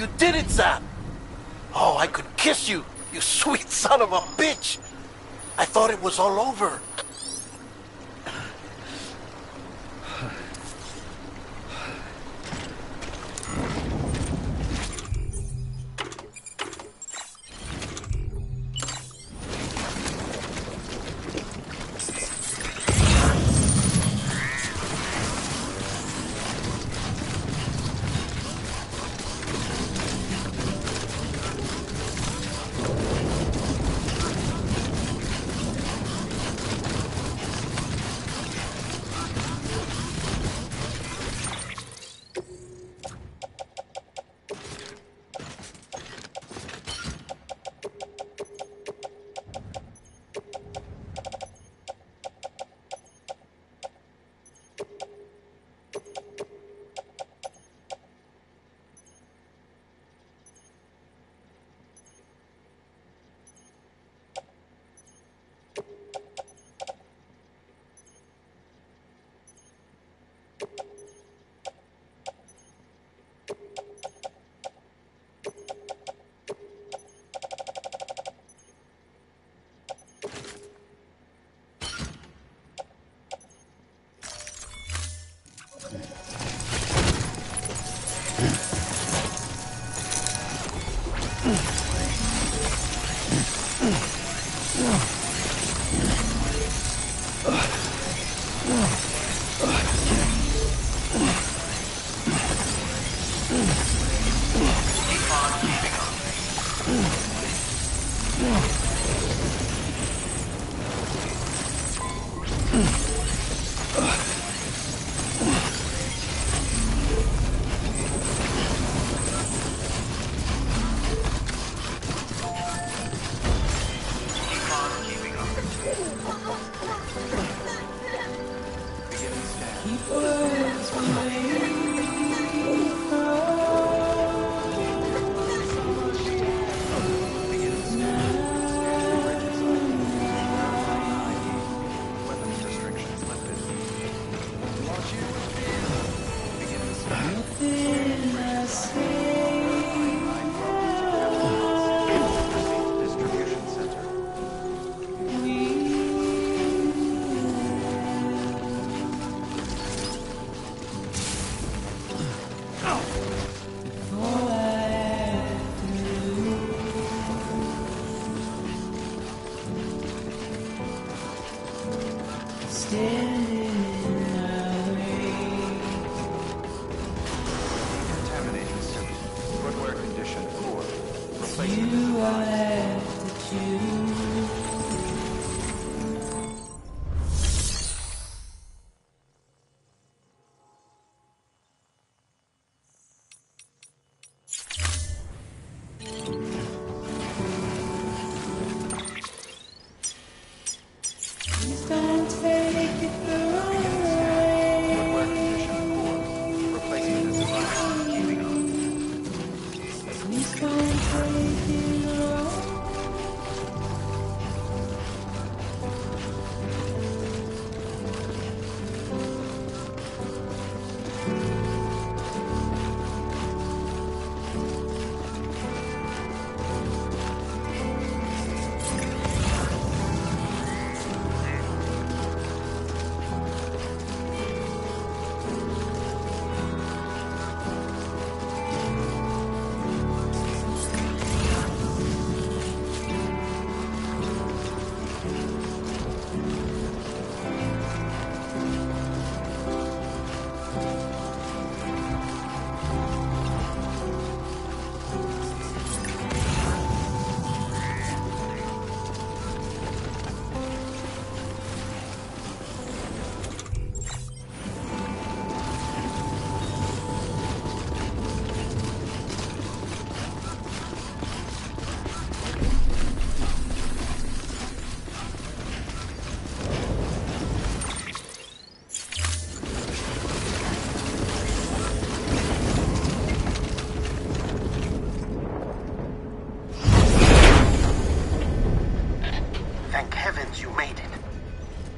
You did it, Zap! Oh, I could kiss you, you sweet son of a bitch! I thought it was all over.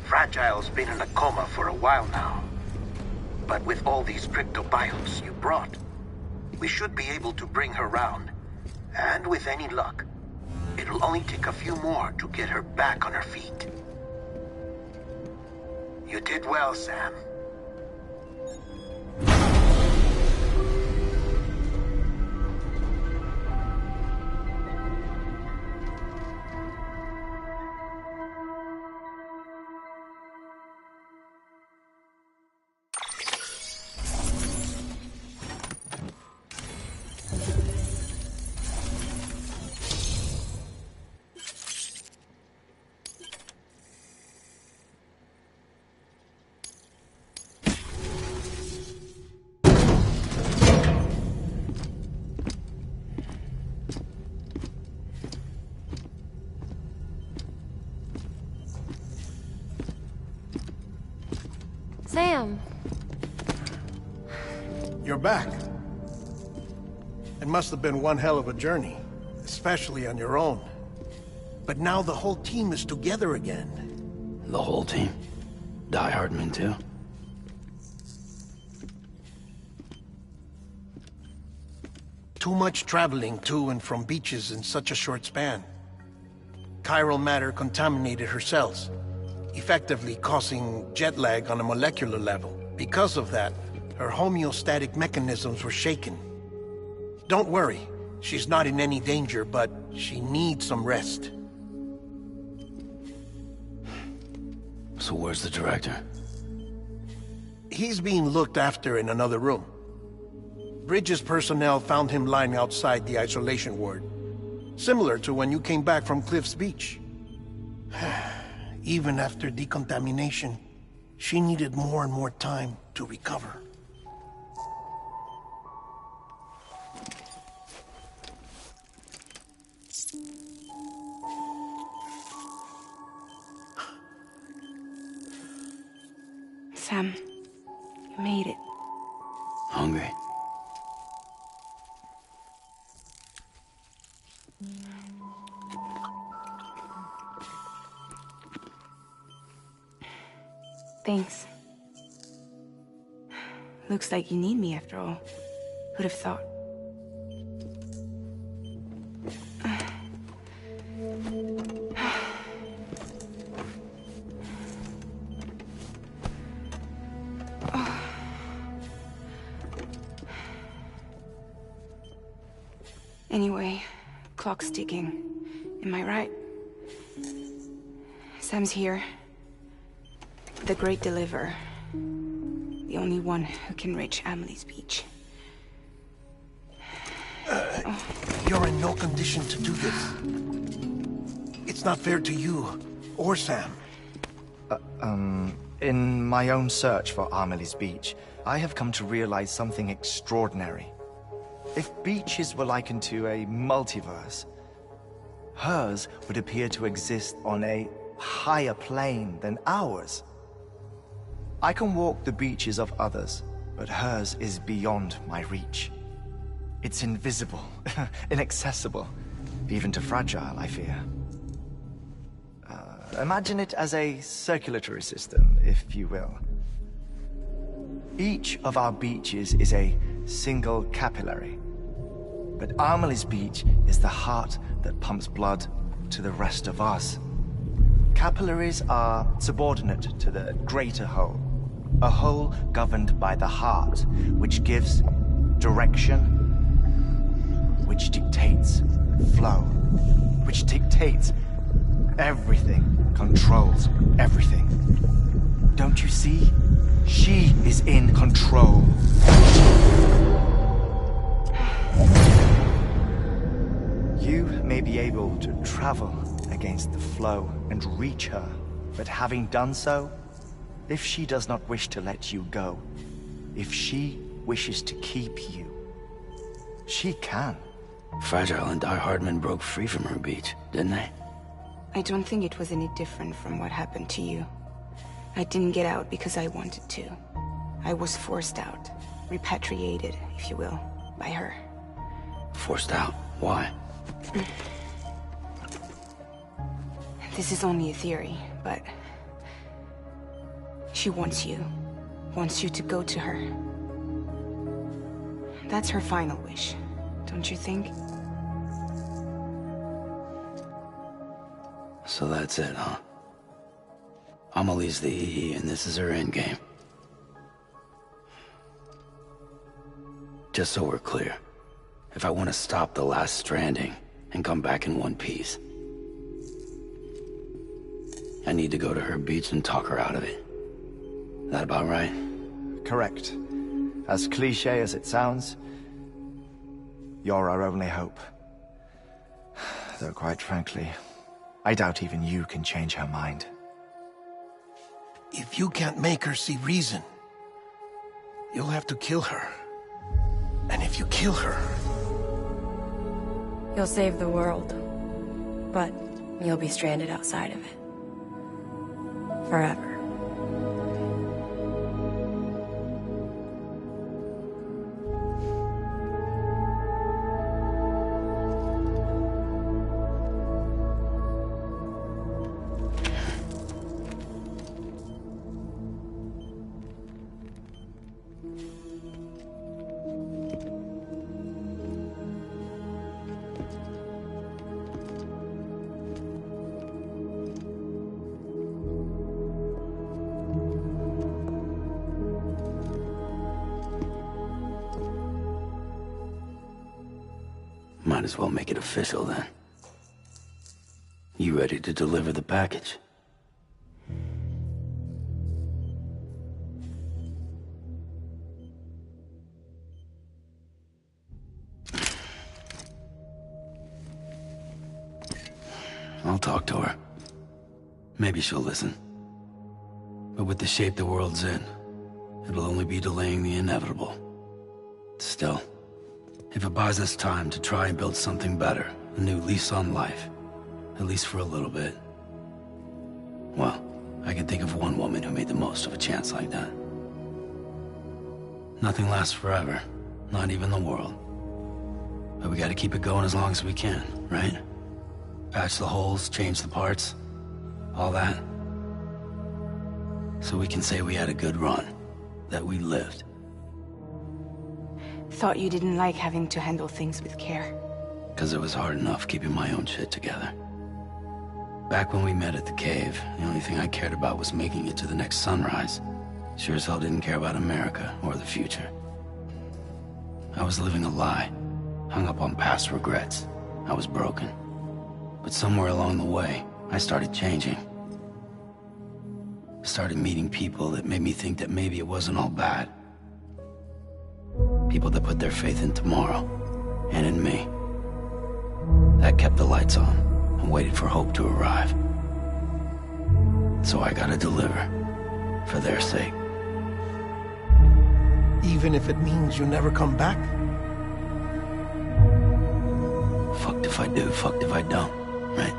Fragile's been in a coma for a while now. But with all these cryptobiotes you brought, We should be able to bring her round. And with any luck, it'll only take a few more to get her back on her feet. You did well, Sam. Sam! You're back. It must have been one hell of a journey, especially on your own. But now the whole team is together again. The whole team? Die Hardman too? Too much traveling to and from beaches in such a short span. Chiral matter contaminated her cells, effectively causing jet lag on a molecular level. Because of that, her homeostatic mechanisms were shaken. Don't worry, she's not in any danger, but she needs some rest. So where's the director? He's being looked after in another room. Bridges personnel found him lying outside the isolation ward. Similar to when you came back from Cliff's Beach. Even after decontamination, she needed more and more time to recover. Sam, you made it. Hungry? Thanks. Looks like you need me after all. Who'd have thought? Anyway, clock's ticking. Am I right? Sam's here. The Great Deliverer. The only one who can reach Amelie's Beach. You're in no condition to do this. It's not fair to you, or Sam. In my own search for Amelie's Beach, I have come to realize something extraordinary. If beaches were likened to a multiverse, hers would appear to exist on a higher plane than ours. I can walk the beaches of others, but hers is beyond my reach. It's invisible, inaccessible, even to Fragile, I fear. Imagine it as a circulatory system, if you will. Each of our beaches is a single capillary. But Amelie's Beach is the heart that pumps blood to the rest of us. Capillaries are subordinate to the greater whole. A whole governed by the heart, which gives direction, which dictates flow, which dictates everything, controls everything. Don't you see? She is in control. You may be able to travel against the flow and reach her, but having done so, if she does not wish to let you go, if she wishes to keep you, she can. Fragile and Die Hardman broke free from her beach, didn't they? I don't think it was any different from what happened to you. I didn't get out because I wanted to. I was forced out. Repatriated, if you will, by her. Forced out? Why? This is only a theory, but... she wants you. Wants you to go to her. That's her final wish, don't you think? So that's it, huh? Amelie's the EE, and this is her endgame. Just so we're clear, if I want to stop the last stranding and come back in one piece, I need to go to her beach and talk her out of it. That about right? Correct. As cliché as it sounds, you're our only hope. Though quite frankly, I doubt even you can change her mind. If you can't make her see reason, you'll have to kill her. And if you kill her... You'll save the world. But you'll be stranded outside of it. Forever. Might as well make it official then. You ready to deliver the package? I'll talk to her. Maybe she'll listen. But with the shape the world's in, it'll only be delaying the inevitable. Still, if it buys us time to try and build something better, a new lease on life, at least for a little bit, well, I can think of one woman who made the most of a chance like that. Nothing lasts forever, not even the world. But we gotta keep it going as long as we can, right? Patch the holes, change the parts, all that. So we can say we had a good run, that we lived. Thought you didn't like having to handle things with care. 'Cause it was hard enough keeping my own shit together. Back when we met at the cave, the only thing I cared about was making it to the next sunrise. Sure as hell didn't care about America or the future. I was living a lie, hung up on past regrets. I was broken. But somewhere along the way, I started changing. Started meeting people that made me think that maybe it wasn't all bad. People that put their faith in tomorrow, and in me. That kept the lights on, and waited for hope to arrive. So I gotta deliver, for their sake. Even if it means you never come back? Fucked if I do, fucked if I don't, right?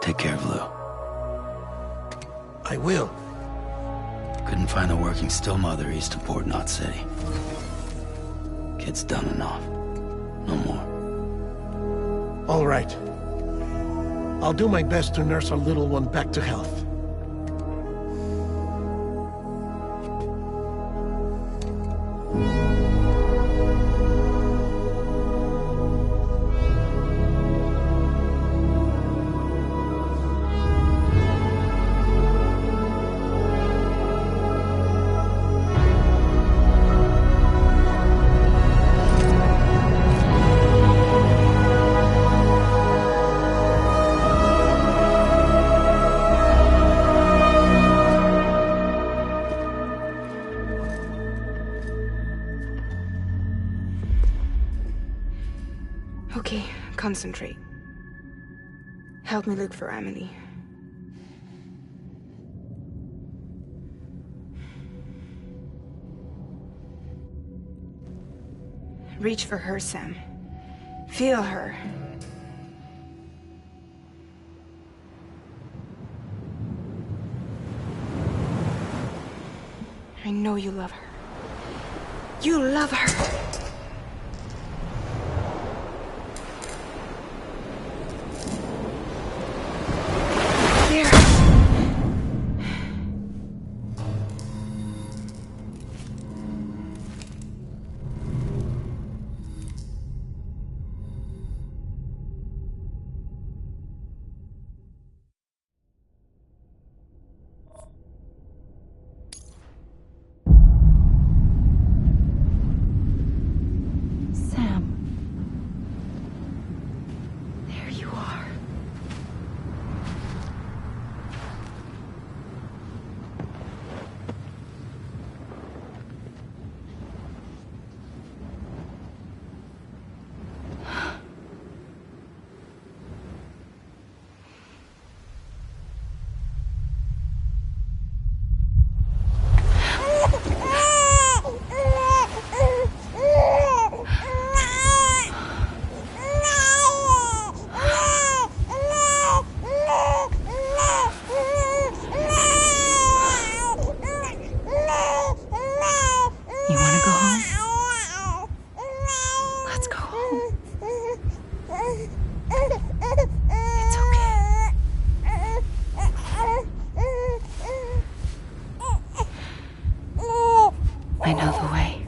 Take care of Lou. I will. Couldn't find a working still mother east of Port Knot City. Kid's done enough. No more. All right. I'll do my best to nurse our little one back to health. Okay, concentrate. Help me look for Amelie. Reach for her, Sam. Feel her. I know you love her. You love her! I know the way.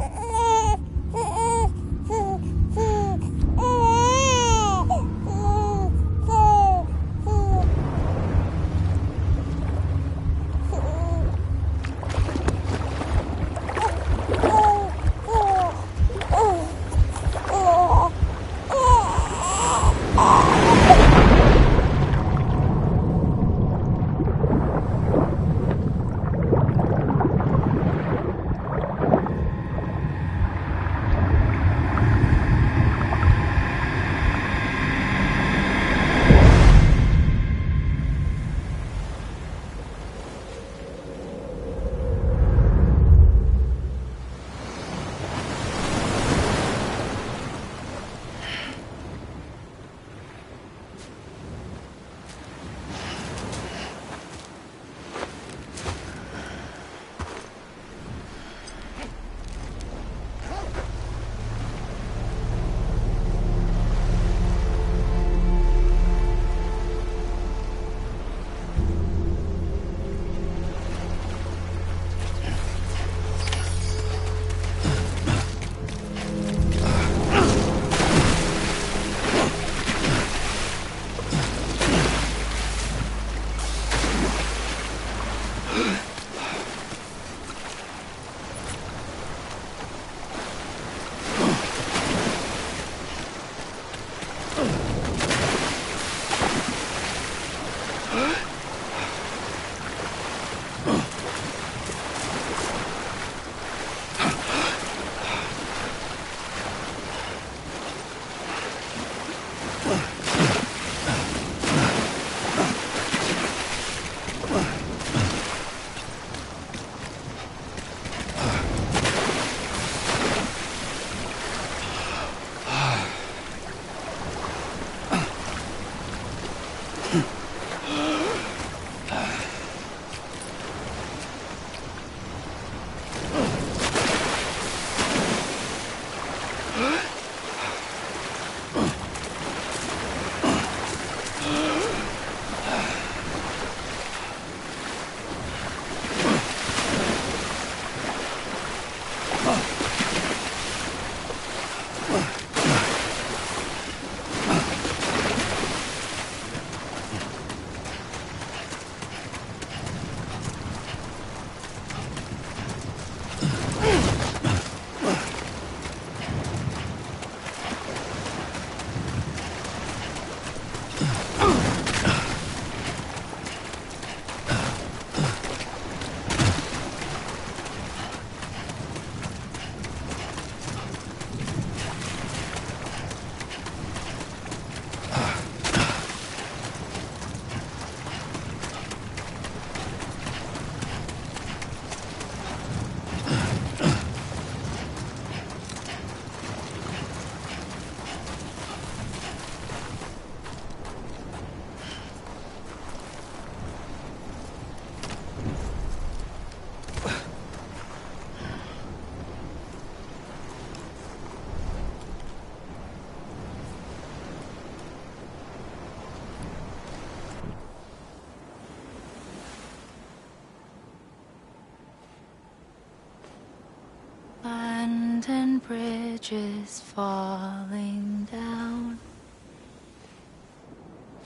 London Bridge is falling down,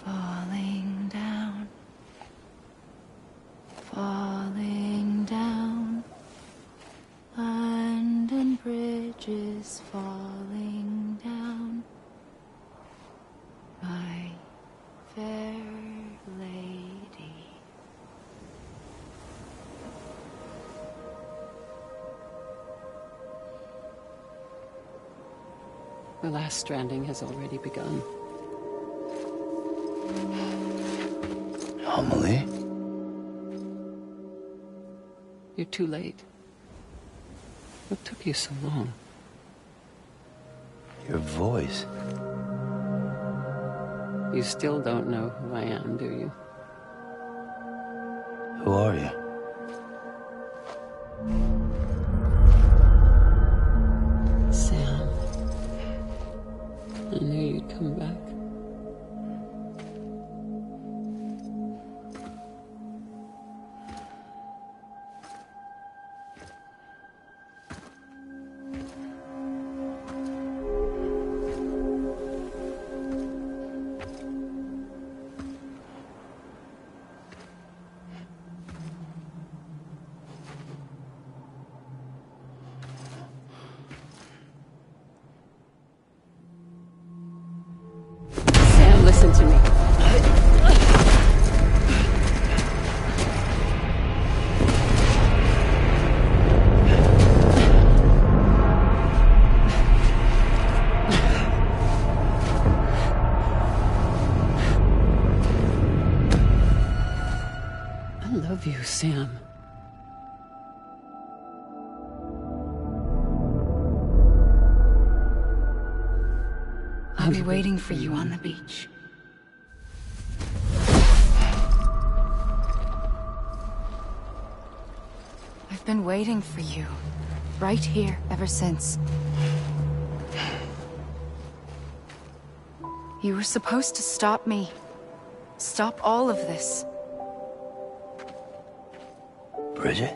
falling down, falling down. London Bridge is falling down, my fair lady. The last stranding has already begun. Amelie? You're too late. What took you so long? Your voice. You still don't know who I am, do you? Who are you? Sam. I knew you'd come back. Listen to me. I love you, Sam. I'll be waiting for you on the beach. I've been waiting for you, right here, ever since. You were supposed to stop me. Stop all of this. Bridget?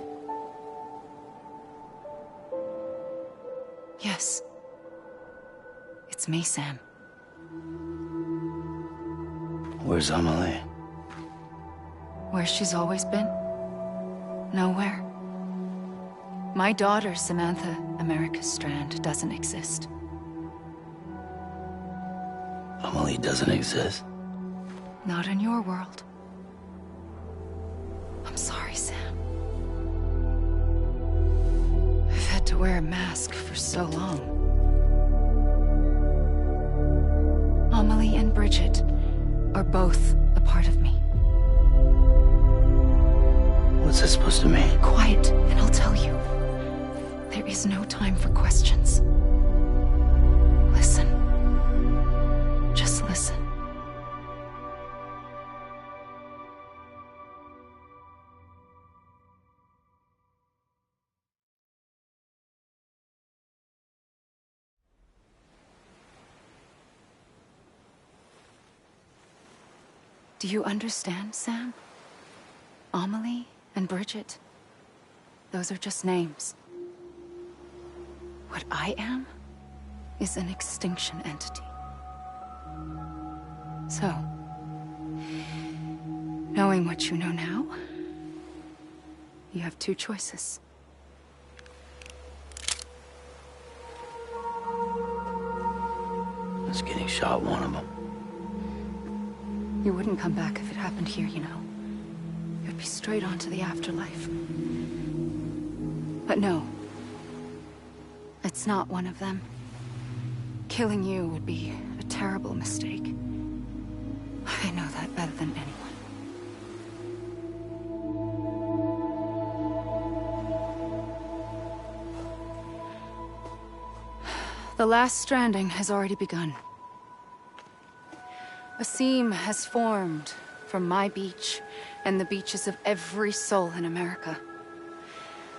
Yes. It's me, Sam. Where's Amelie? Where she's always been. Nowhere. My daughter, Samantha America Strand, doesn't exist. Amelie doesn't exist? Not in your world. I'm sorry, Sam. I've had to wear a mask for so long. Amelie and Bridget are both a part of me. What's that supposed to mean? Quiet, and I'll tell you. There is no time for questions. Listen. Just listen. Do you understand, Sam? Amelie and Bridget, those are just names. What I am is an extinction entity. So, knowing what you know now, you have two choices. Is getting shot one of them? You wouldn't come back if it happened here, you know. You'd be straight on to the afterlife. But no. It's not one of them. Killing you would be a terrible mistake. I know that better than anyone. The last stranding has already begun. A seam has formed from my beach and the beaches of every soul in America.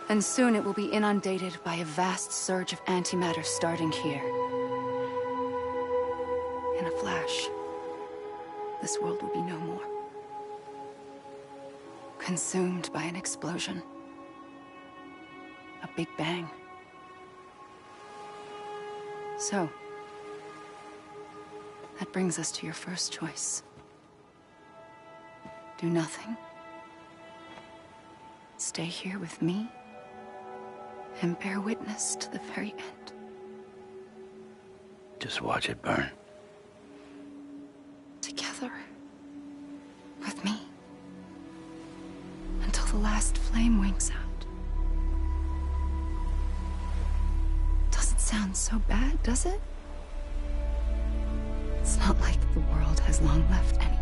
And soon it will be inundated by a vast surge of antimatter starting here. In a flash, this world will be no more. Consumed by an explosion. A big bang. So, that brings us to your first choice. Do nothing. Stay here with me. And bear witness to the very end. Just watch it burn. Together. With me. Until the last flame winks out. Doesn't sound so bad, does it? It's not like the world has long left anyway.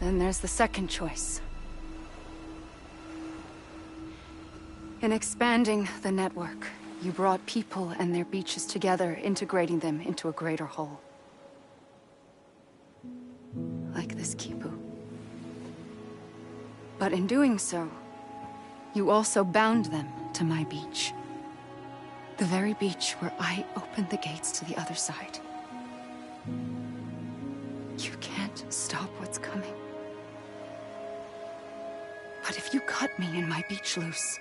Then there's the second choice. In expanding the network, you brought people and their beaches together, integrating them into a greater whole. Like this Kipu. But in doing so, you also bound them to my beach. The very beach where I opened the gates to the other side. You can't stop what's coming. But if you cut me and my beach loose,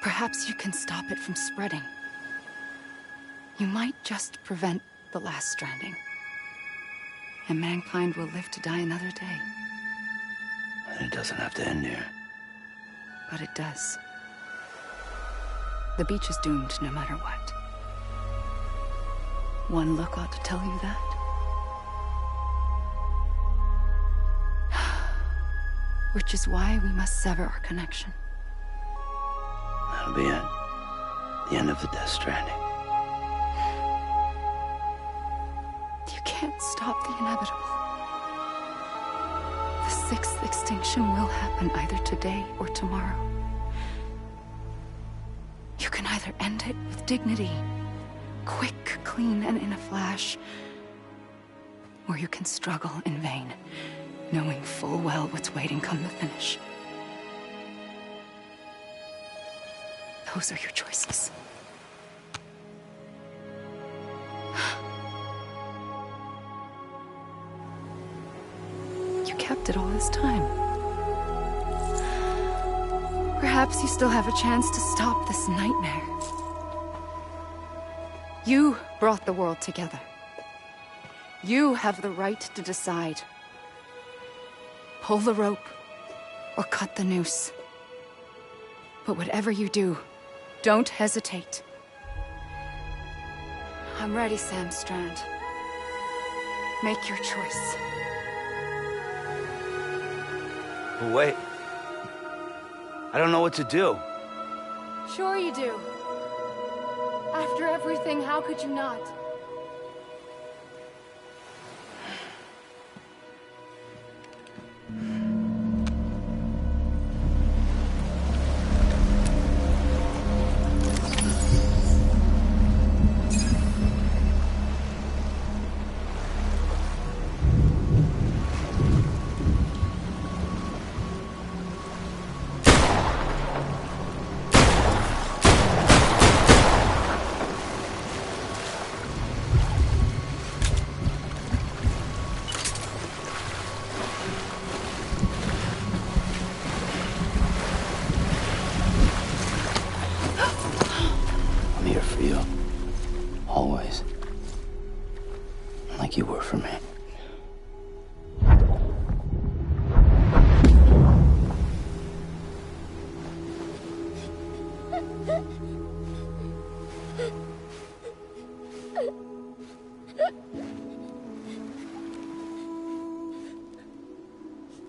perhaps you can stop it from spreading. You might just prevent the last stranding. And mankind will live to die another day. And it doesn't have to end here. But it does. The beach is doomed no matter what. One look ought to tell you that. Which is why we must sever our connection. That'll be it. The end of the Death Stranding. You can't stop the inevitable. The sixth extinction will happen either today or tomorrow. You can either end it with dignity, quick, clean, and in a flash, or you can struggle in vain, knowing full well what's waiting come the finish. Those are your choices. You kept it all this time. Perhaps you still have a chance to stop this nightmare. You brought the world together. You have the right to decide. Pull the rope or cut the noose. But whatever you do, don't hesitate. I'm ready, Sam Strand. Make your choice. But wait. I don't know what to do. Sure you do. After everything, how could you not? I'm here for you. Always. Like you were for me.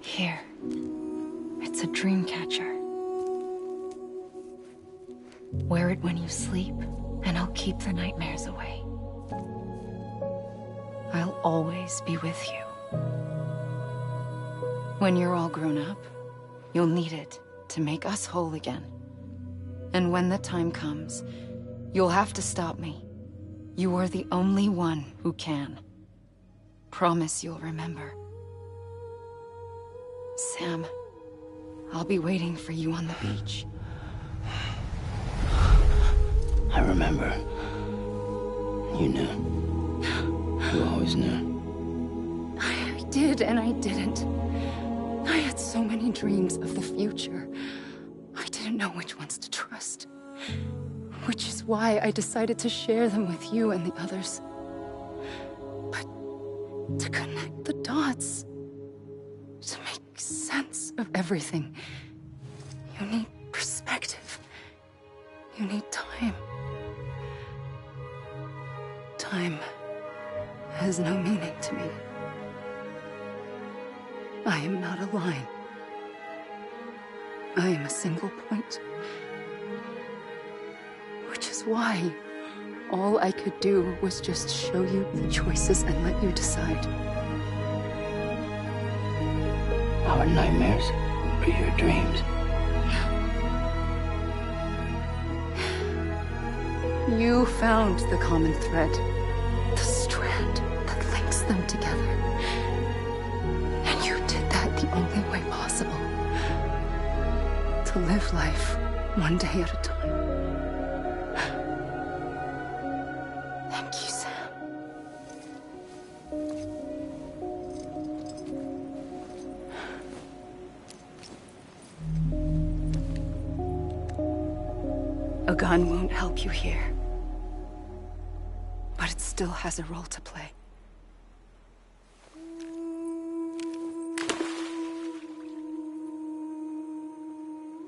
Here. It's a dream catcher. Wear it when you sleep, and I'll keep the nightmares away. I'll always be with you. When you're all grown up, you'll need it to make us whole again. And when the time comes, you'll have to stop me. You are the only one who can. Promise you'll remember. Sam, I'll be waiting for you on the beach. I remember. You knew. You always knew. I did and I didn't. I had so many dreams of the future. I didn't know which ones to trust. Which is why I decided to share them with you and the others. But to connect the dots, to make sense of everything, you need perspective. You need time. Time has no meaning to me. I am not a line. I am a single point. Which is why all I could do was just show you the choices and let you decide. Our nightmares are your dreams. You found the common thread, the strand that links them together. And you did that the only way possible. To live life one day at a time. Thank you, Sam. A gun won't help you here. But it still has a role to play.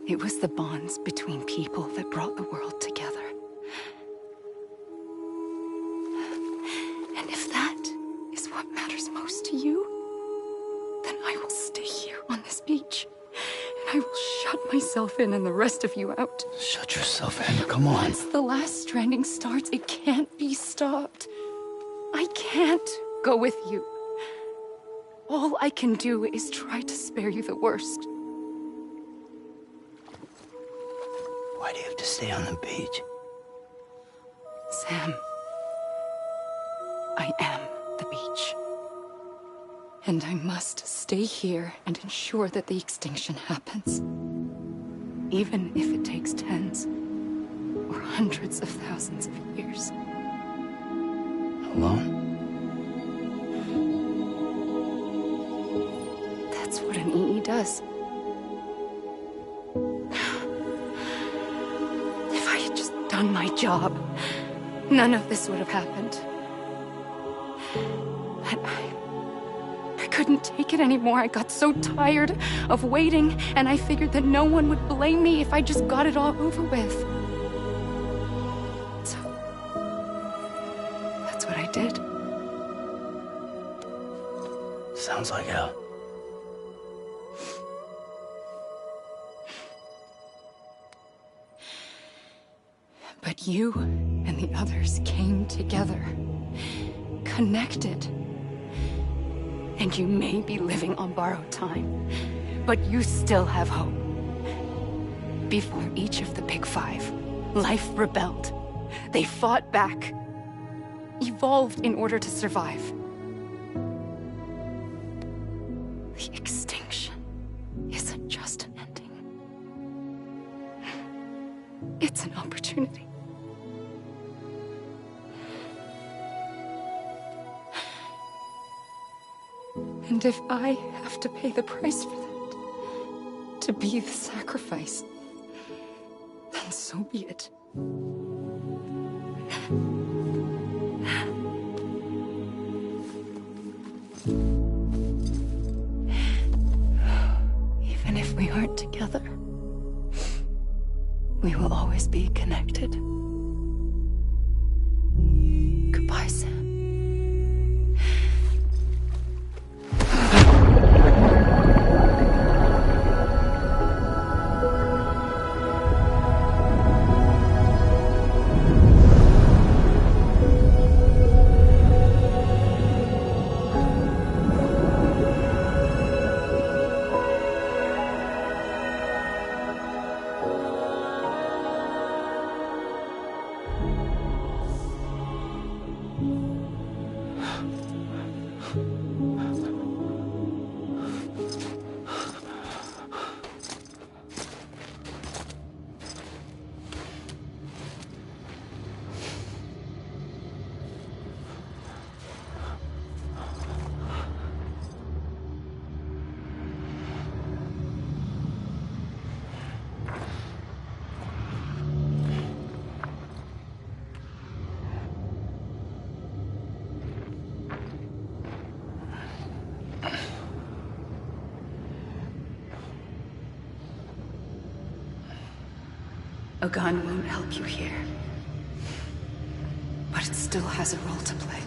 It was the bonds between people that brought the world together. And if that is what matters most to you, then I will stay here on this beach. And I will shut myself in and the rest of you out. Shut yourself in, come on. Once the last stranding starts, it can't be stopped. I can't go with you. All I can do is try to spare you the worst. Why do you have to stay on the beach? Sam, I am the beach. And I must stay here and ensure that the extinction happens. Even if it takes tens or hundreds of thousands of years. Alone? That's what an EE does. If I had just done my job, none of this would have happened. But I couldn't take it anymore. I got so tired of waiting, and I figured that no one would blame me if I just got it all over with. So, that's what I did. Sounds like hell. But you and the others came together, connected. And you may be living on borrowed time, but you still have hope. Before each of the Big Five, life rebelled. They fought back, evolved in order to survive. The extinction isn't just an ending. It's an opportunity. And if I have to pay the price for that, to be the sacrifice, then so be it. Even if we aren't together, we will always be connected. Goodbye, Sam. A gun won't help you here, but it still has a role to play.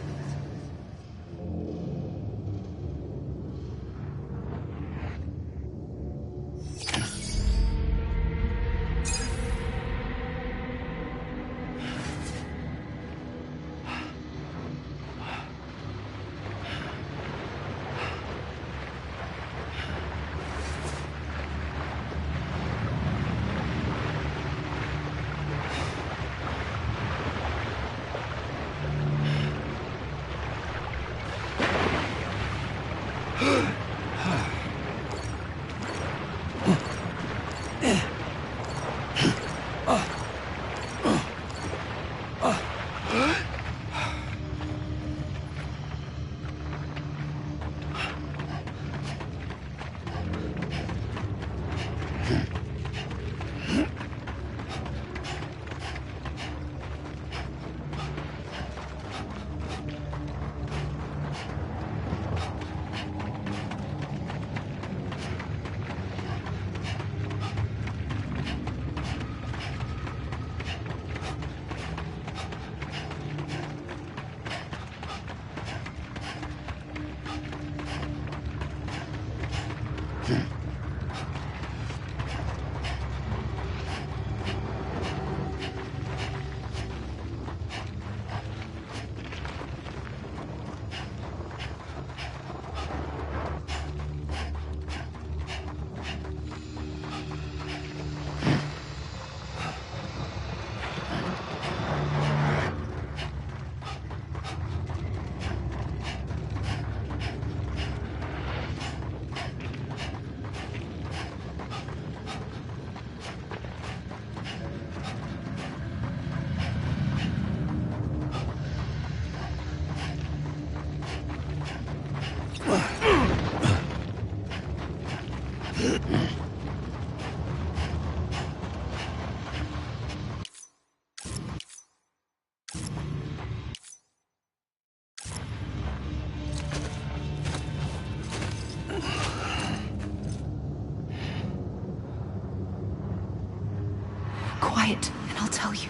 Quiet, and I'll tell you.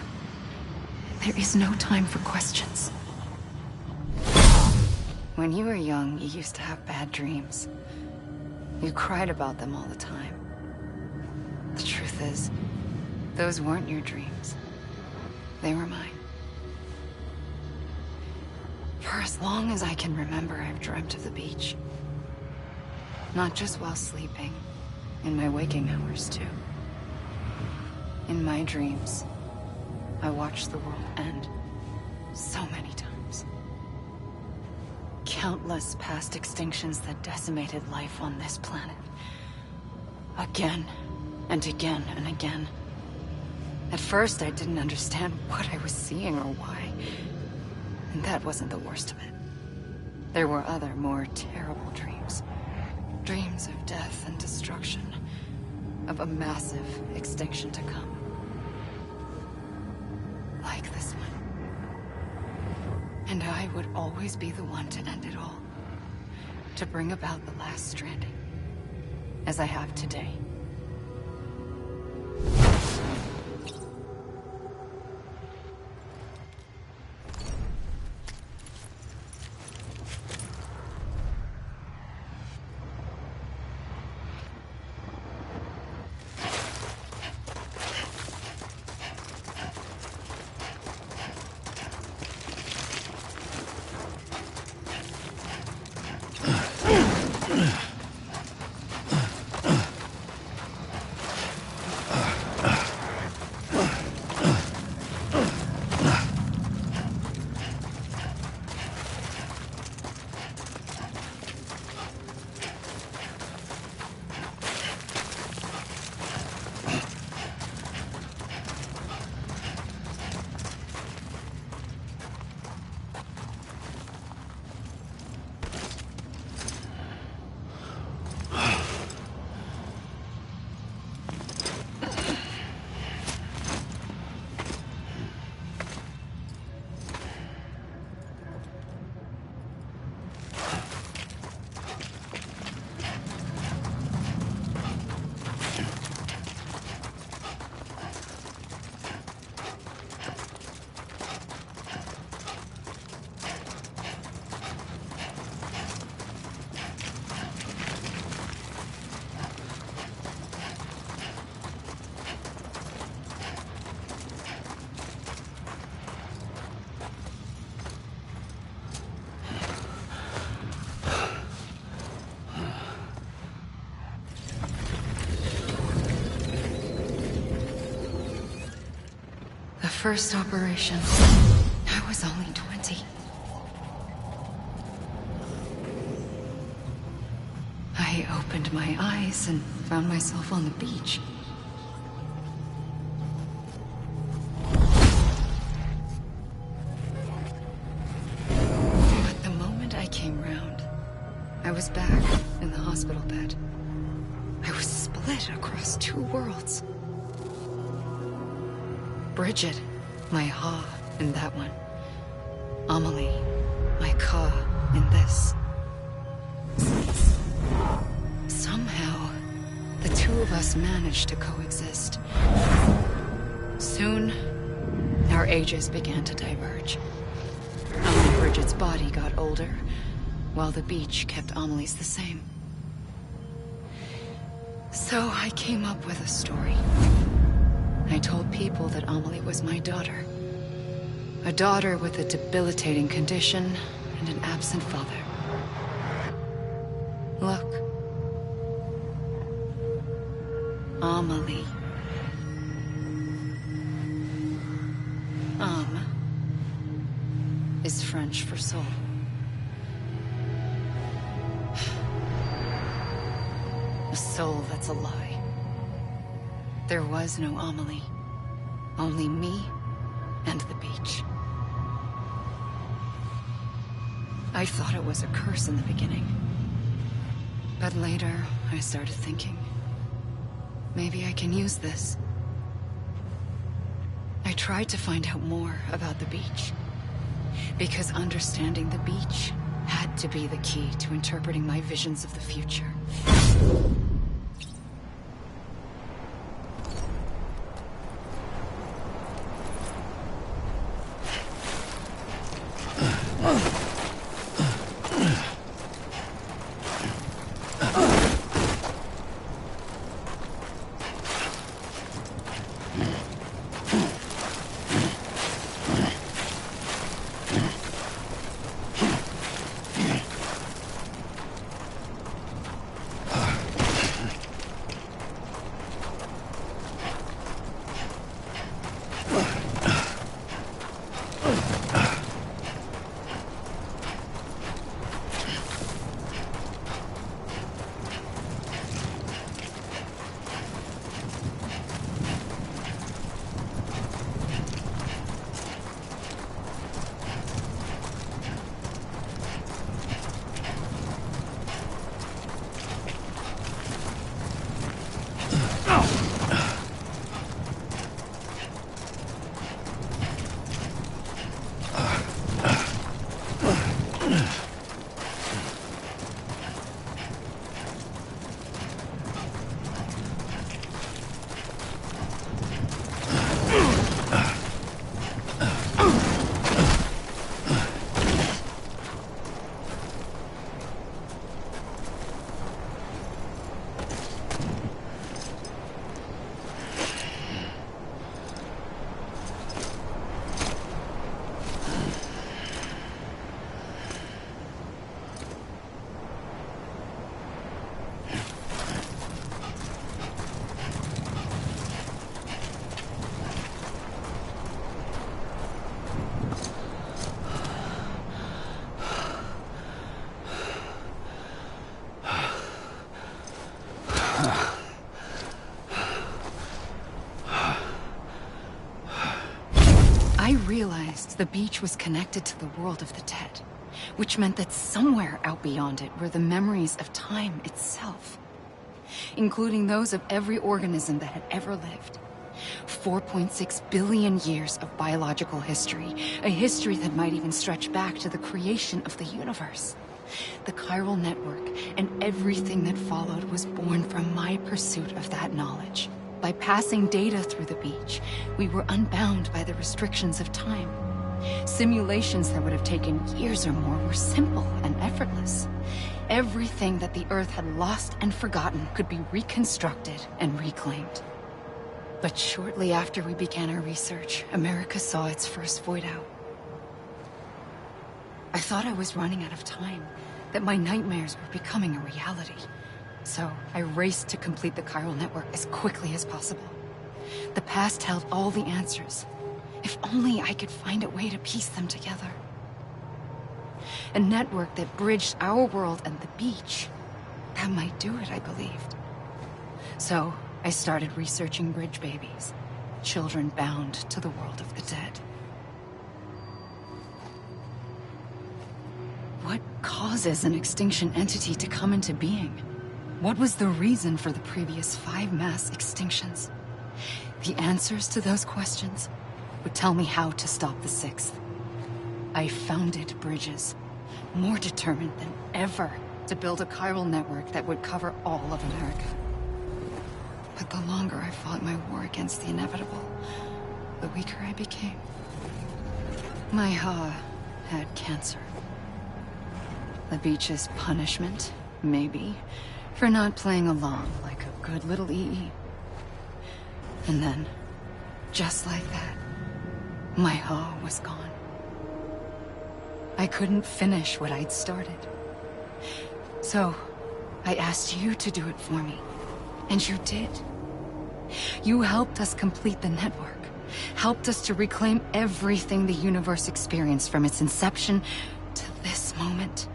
There is no time for questions. When you were young, you used to have bad dreams. You cried about them all the time. The truth is, those weren't your dreams. They were mine. For as long as I can remember, I've dreamt of the beach. Not just while sleeping, in my waking hours too. In my dreams, I watched the world end so many times. Countless past extinctions that decimated life on this planet. Again, and again, and again. At first, I didn't understand what I was seeing or why. And that wasn't the worst of it. There were other, more terrible dreams. Dreams of death and destruction. Of a massive extinction to come. Like this one. And I would always be the one to end it all. To bring about the last stranding. As I have today. First operation. I was only 20. I opened my eyes and found myself on the beach. But the moment I came round, I was back in the hospital bed. I was split across two worlds. Bridget, my Ha in that one. Amelie, my Ka in this. Somehow, the two of us managed to coexist. Soon, our ages began to diverge. Only Bridget's body got older, while the beach kept Amelie's the same. So I came up with a story. I told people that Amelie was my daughter. A daughter with a debilitating condition and an absent father. Look. Amelie. Âme is French for soul. A soul that's a lie. There was no Amelie. Only me and the beach. I thought it was a curse in the beginning. But later, I started thinking maybe I can use this. I tried to find out more about the beach. Because understanding the beach had to be the key to interpreting my visions of the future. I realized the beach was connected to the world of the dead, which meant that somewhere out beyond it were the memories of time itself, including those of every organism that had ever lived. 4.6 billion years of biological history, a history that might even stretch back to the creation of the universe. The chiral network and everything that followed was born from my pursuit of that knowledge. By passing data through the beach, we were unbound by the restrictions of time. Simulations that would have taken years or more were simple and effortless. Everything that the Earth had lost and forgotten could be reconstructed and reclaimed. But shortly after we began our research, America saw its first void out. I thought I was running out of time, that my nightmares were becoming a reality. So I raced to complete the chiral network as quickly as possible. The past held all the answers. If only I could find a way to piece them together. A network that bridged our world and the beach. That might do it, I believed. So I started researching bridge babies, children bound to the world of the dead. What causes an extinction entity to come into being? What was the reason for the previous 5 mass extinctions? The answers to those questions would tell me how to stop the 6th. I founded Bridges, more determined than ever to build a chiral network that would cover all of America. But the longer I fought my war against the inevitable, the weaker I became. My Ha had cancer. The beach's punishment, maybe, for not playing along like a good little EE. And then, just like that, my Ha was gone. I couldn't finish what I'd started. So, I asked you to do it for me, and you did. You helped us complete the network, helped us to reclaim everything the universe experienced from its inception to this moment.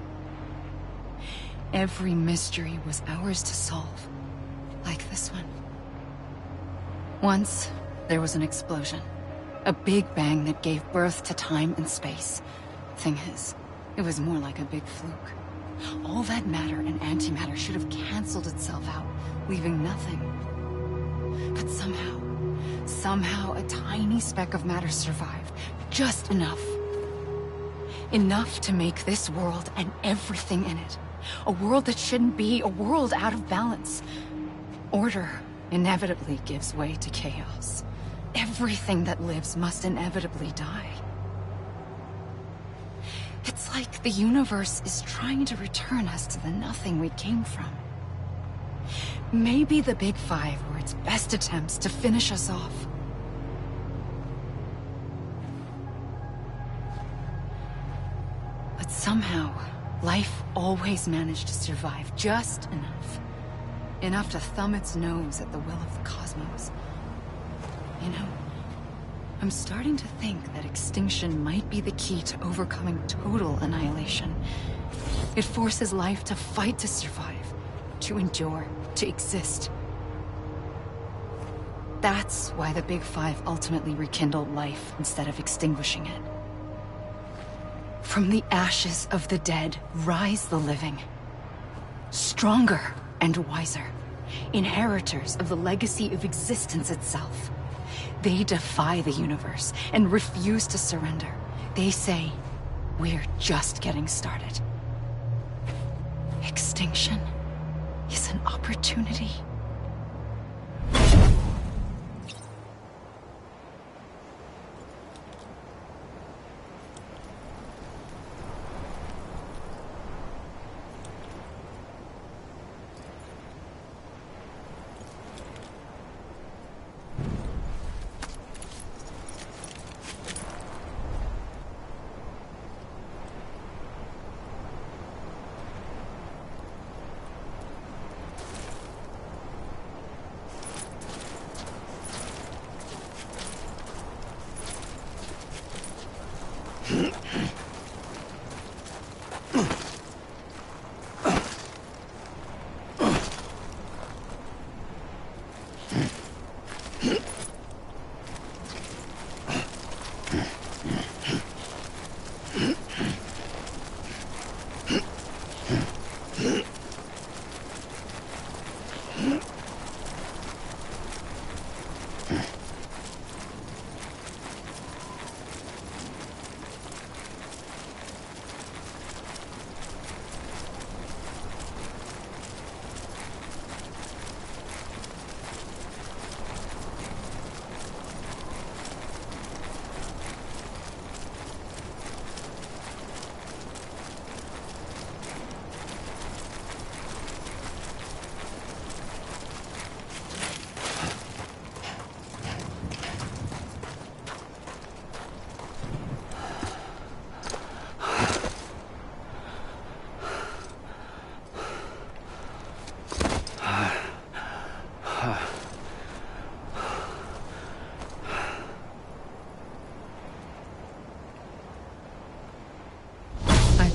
Every mystery was ours to solve, like this one. Once, there was an explosion. A big bang that gave birth to time and space. Thing is, it was more like a big fluke. All that matter and antimatter should have canceled itself out, leaving nothing. But somehow a tiny speck of matter survived. Just enough. Enough to make this world and everything in it. A world that shouldn't be, a world out of balance. Order inevitably gives way to chaos. Everything that lives must inevitably die. It's like the universe is trying to return us to the nothing we came from. Maybe the Big Five were its best attempts to finish us off. But somehow, life always managed to survive just enough. Enough to thumb its nose at the will of the cosmos. You know, I'm starting to think that extinction might be the key to overcoming total annihilation. It forces life to fight to survive, to endure, to exist. That's why the Big Five ultimately rekindled life instead of extinguishing it. From the ashes of the dead rise the living. Stronger and wiser. Inheritors of the legacy of existence itself. They defy the universe and refuse to surrender. They say, we're just getting started. Extinction is an opportunity.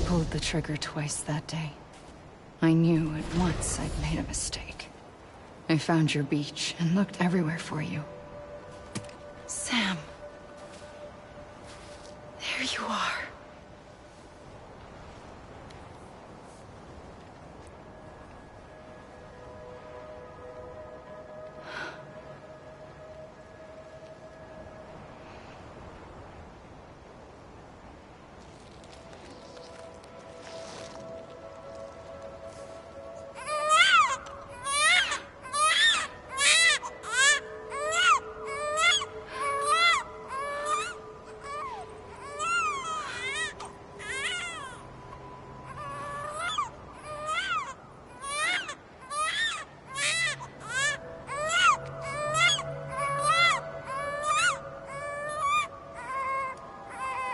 Pulled the trigger twice that day. I knew at once I'd made a mistake. I found your beach and looked everywhere for you. Sam. There you are.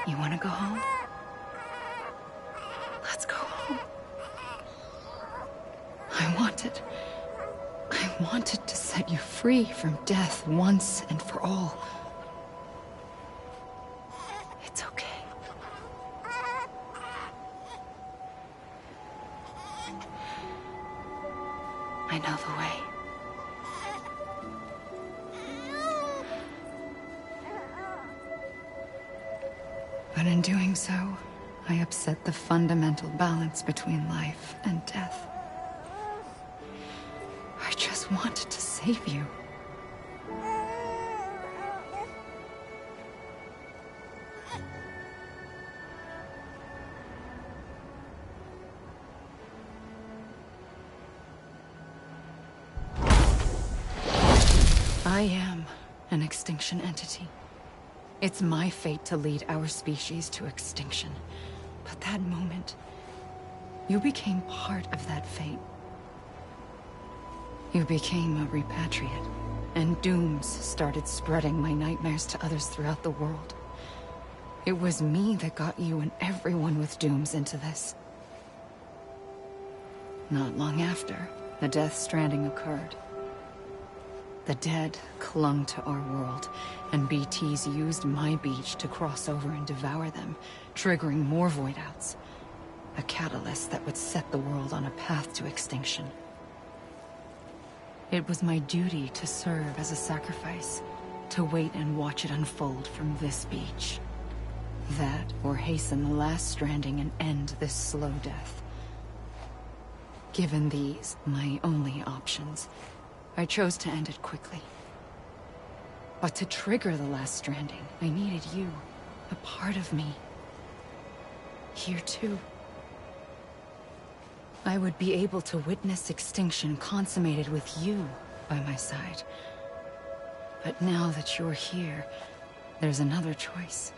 You want to go home? Let's go home. I wanted to set you free from death once and for all. It's okay. I know the way. But in doing so, I upset the fundamental balance between life and death. I just wanted to save you. I am an extinction entity. It's my fate to lead our species to extinction. But that moment, you became part of that fate. You became a repatriate, and dooms started spreading my nightmares to others throughout the world. It was me that got you and everyone with dooms into this. Not long after, the Death Stranding occurred. The dead clung to our world, and BTs used my beach to cross over and devour them, triggering more void outs. A catalyst that would set the world on a path to extinction. It was my duty to serve as a sacrifice, to wait and watch it unfold from this beach. That, or hasten the last stranding and end this slow death. Given these, my only options, I chose to end it quickly. But to trigger the last stranding, I needed you, a part of me. Here too. I would be able to witness extinction consummated with you by my side. But now that you're here, there's another choice.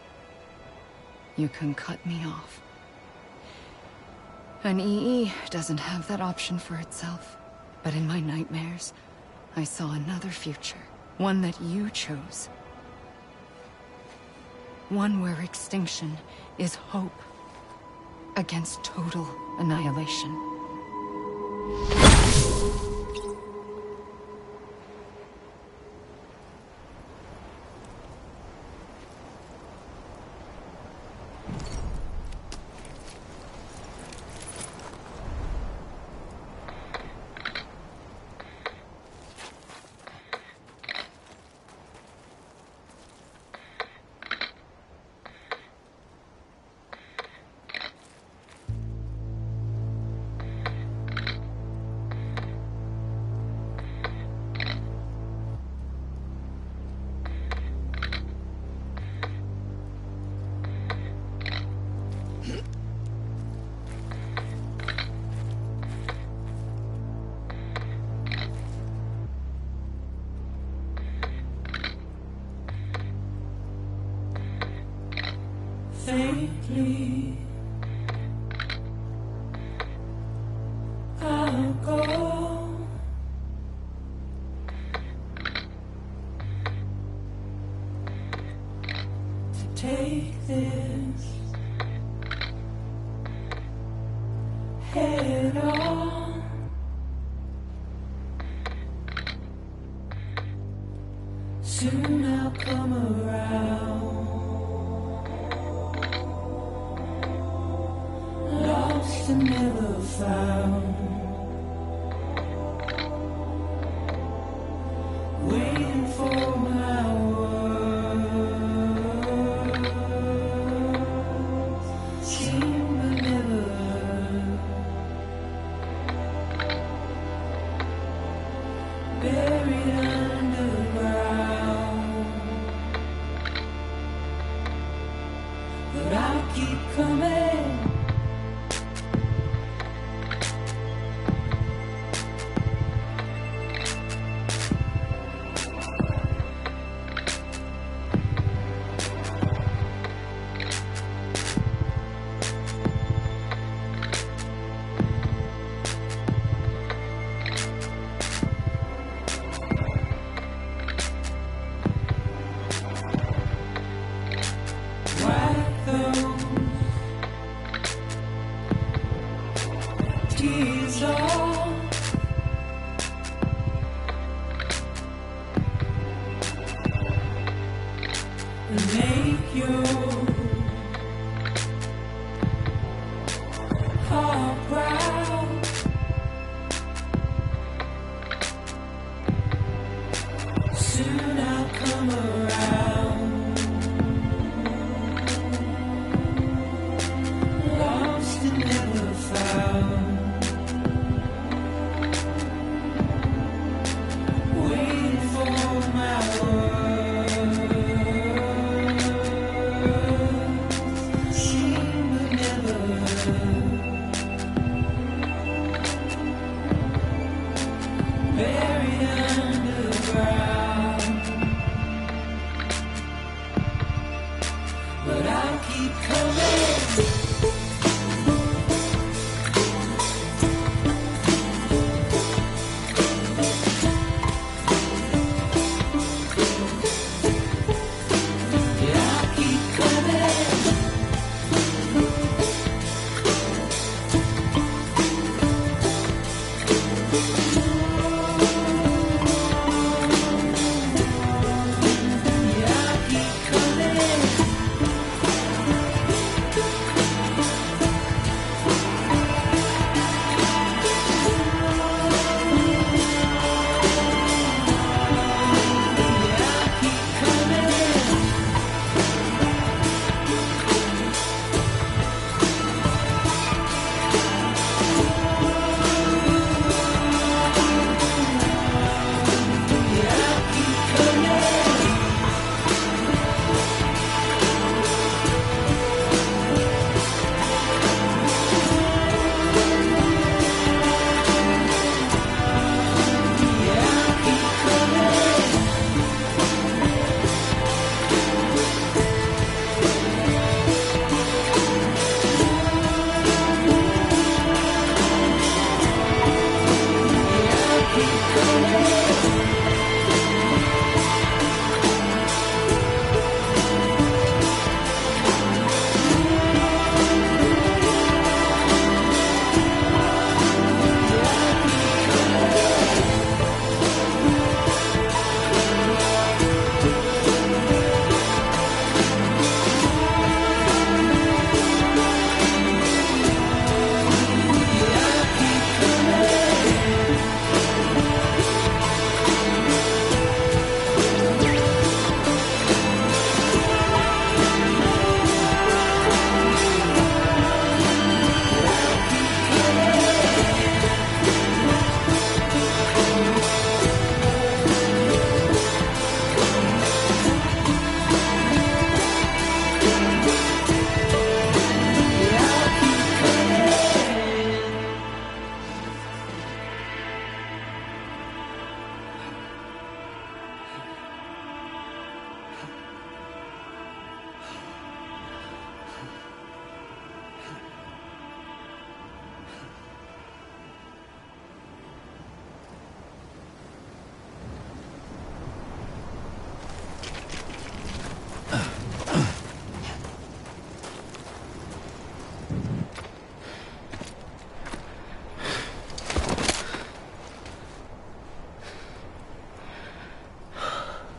You can cut me off. An EE doesn't have that option for itself. But in my nightmares, I saw another future. One that you chose. One where extinction is hope against total annihilation. Faintly, I'll go. To take this head on. Soon I'll come around. Lost and never found, waiting for my words, seen but never heard, buried underground, but I'll keep coming. Tears off, and make your heart proud. Soon I'll come around. Lost and never found. Buried underground.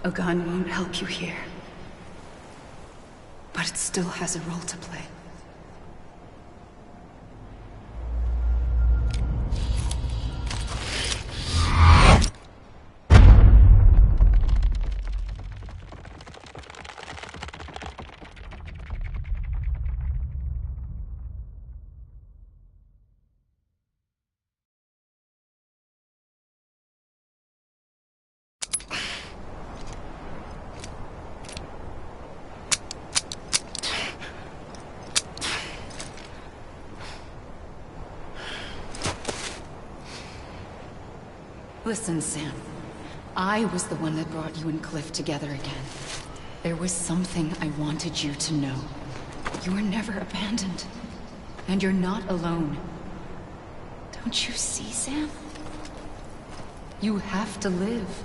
A gun won't help you here. But it still has a role to play. Listen, Sam. I was the one that brought you and Cliff together again. There was something I wanted you to know. You were never abandoned. And you're not alone. Don't you see, Sam? You have to live.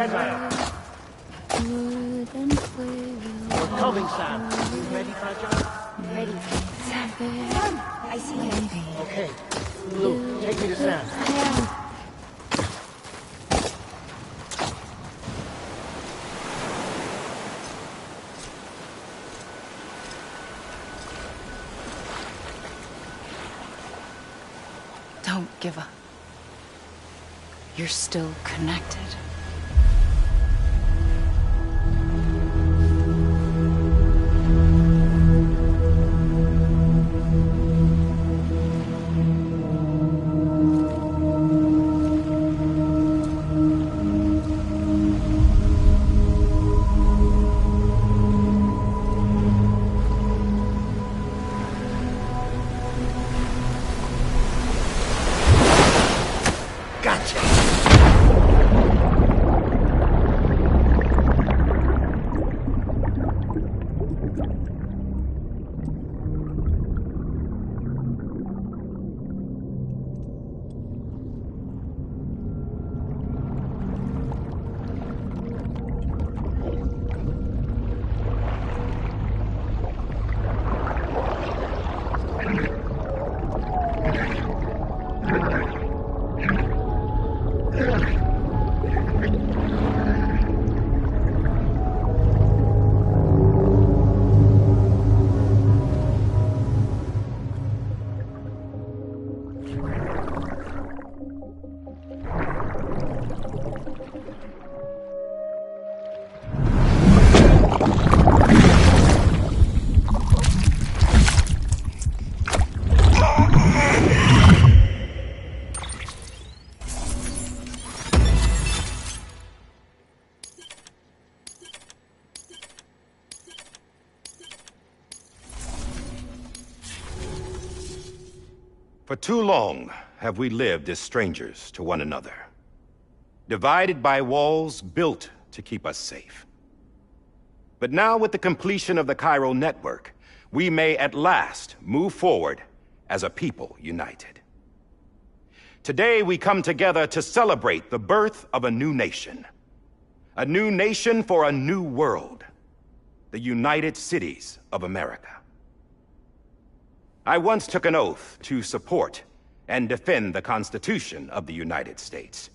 Jetlag. We're coming, Sam. You ready, Fragile? Ready. Sam. I see you. Okay. Blue, take me to Sam. Don't give up. You're still connected. For too long have we lived as strangers to one another, divided by walls built to keep us safe. But now, with the completion of the Chiral Network, we may at last move forward as a people united. Today we come together to celebrate the birth of a new nation for a new world, the United Cities of America. I once took an oath to support and defend the Constitution of the United States.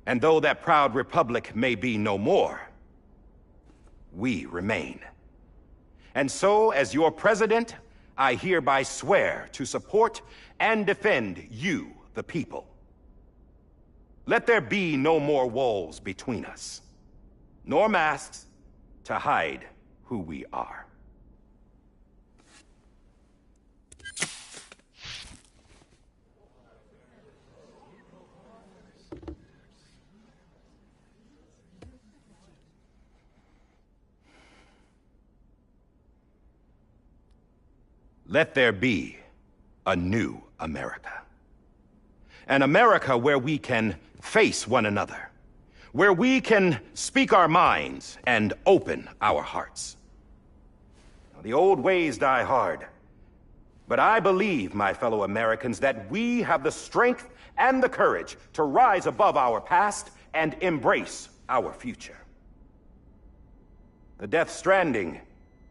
And though that proud republic may be no more, we remain. And so, as your president, I hereby swear to support and defend you, the people. Let there be no more walls between us, nor masks to hide who we are. Let there be a new America. An America where we can face one another, where we can speak our minds and open our hearts. The old ways die hard, but I believe, my fellow Americans, that we have the strength and the courage to rise above our past and embrace our future. The Death Stranding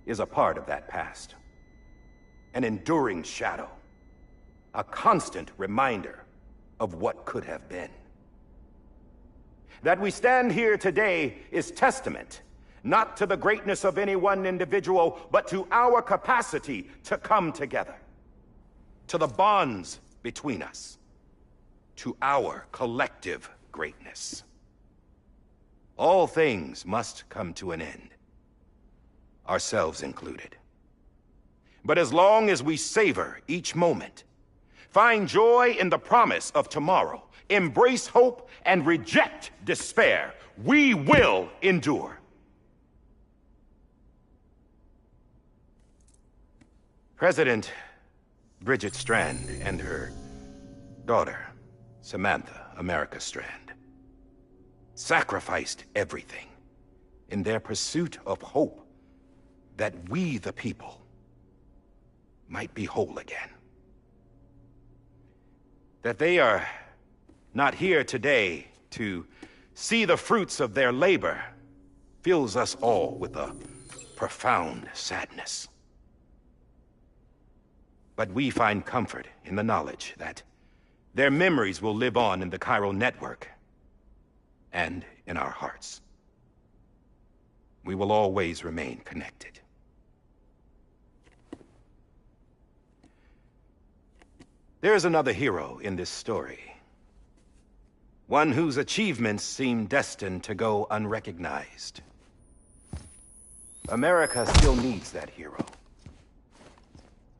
is a part of that past. An enduring shadow, a constant reminder of what could have been. That we stand here today is testament, not to the greatness of any one individual, but to our capacity to come together, to the bonds between us, to our collective greatness. All things must come to an end, ourselves included. But as long as we savor each moment, find joy in the promise of tomorrow, embrace hope, and reject despair, we will endure. President Bridget Strand and her daughter, Samantha America Strand, sacrificed everything in their pursuit of hope that we, the people, might be whole again. That they are not here today to see the fruits of their labor fills us all with a profound sadness. But we find comfort in the knowledge that their memories will live on in the chiral network and in our hearts. We will always remain connected. There is another hero in this story. One whose achievements seem destined to go unrecognized. America still needs that hero.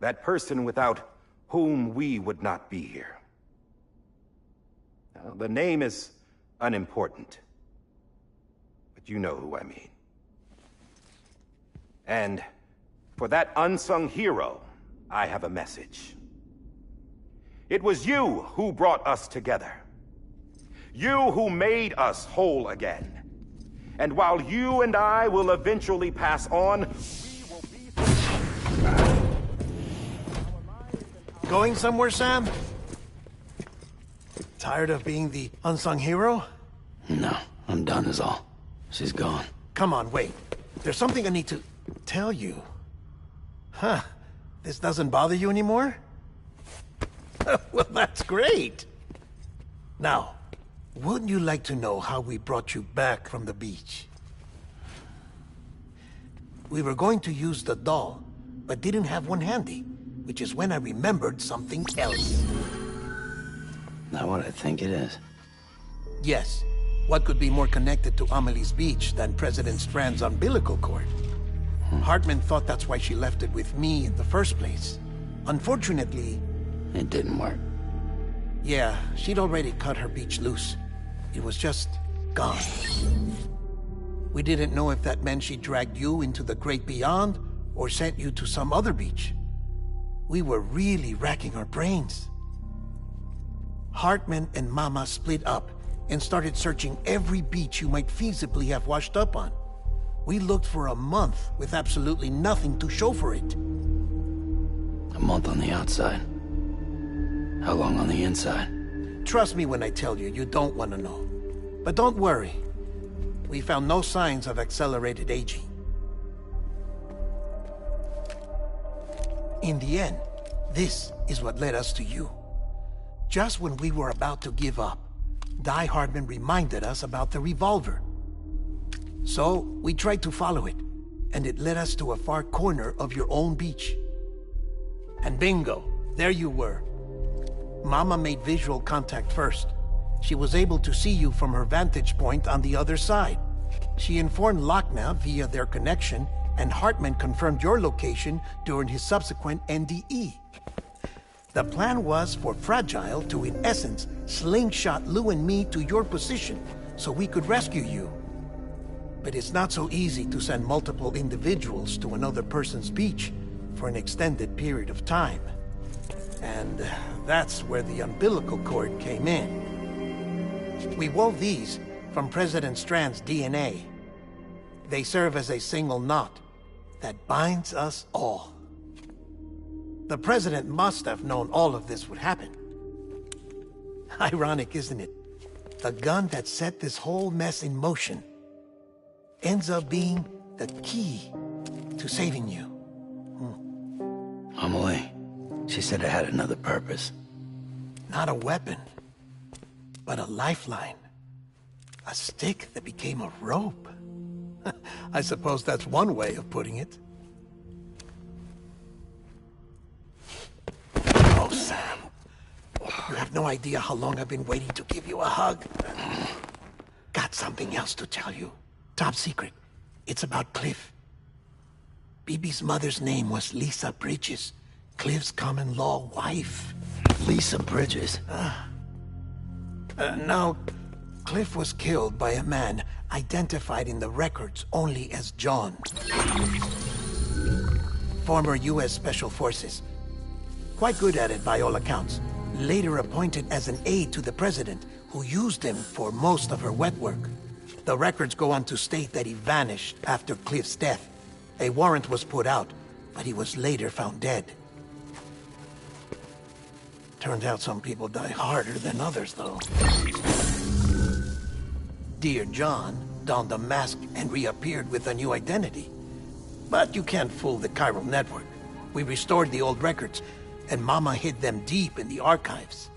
That person without whom we would not be here. Now, the name is unimportant, but you know who I mean. And for that unsung hero, I have a message. It was you who brought us together. You who made us whole again. And while you and I will eventually pass on, we will be... Going somewhere, Sam? Tired of being the unsung hero? No, I'm done is all. She's gone. Come on, wait. There's something I need to tell you. Huh. This doesn't bother you anymore? Well, that's great. Now, wouldn't you like to know how we brought you back from the beach? We were going to use the doll, but didn't have one handy, which is when I remembered something else. Not what I think it is. Yes. What could be more connected to Amelie's beach than President Strand's umbilical cord? Hartman thought that's why she left it with me in the first place. Unfortunately... It didn't work. Yeah, she'd already cut her beach loose. It was just gone. We didn't know if that meant she dragged you into the great beyond, or sent you to some other beach. We were really racking our brains. Hartman and Mama split up and started searching every beach you might feasibly have washed up on. We looked for a month with absolutely nothing to show for it. A month on the outside. How long on the inside? Trust me when I tell you, you don't want to know. But don't worry. We found no signs of accelerated aging. In the end, this is what led us to you. Just when we were about to give up, Die Hartman reminded us about the revolver. So, we tried to follow it, and it led us to a far corner of your own beach. And bingo, there you were. Mama made visual contact first. She was able to see you from her vantage point on the other side. She informed Lochner via their connection, and Hartman confirmed your location during his subsequent NDE. The plan was for Fragile to, in essence, slingshot Lou and me to your position so we could rescue you. But it's not so easy to send multiple individuals to another person's beach for an extended period of time. And that's where the umbilical cord came in. We wove these from President Strand's DNA. They serve as a single knot that binds us all. The President must have known all of this would happen. Ironic, isn't it? The gun that set this whole mess in motion ends up being the key to saving you. Amelie, she said it had another purpose. Not a weapon, but a lifeline. A stick that became a rope. I suppose that's one way of putting it. Oh, Sam. You have no idea how long I've been waiting to give you a hug. Got something else to tell you. Top secret. It's about Cliff. Bibi's mother's name was Lisa Bridges, Cliff's common-law wife. Lisa Bridges? Now, Cliff was killed by a man identified in the records only as John. Former U.S. Special Forces. Quite good at it by all accounts. Later appointed as an aide to the president, who used him for most of her wet work. The records go on to state that he vanished after Cliff's death. A warrant was put out, but he was later found dead. Turned out some people die harder than others, though. Dear John donned a mask and reappeared with a new identity. But you can't fool the chiral network. We restored the old records, and Mama hid them deep in the archives.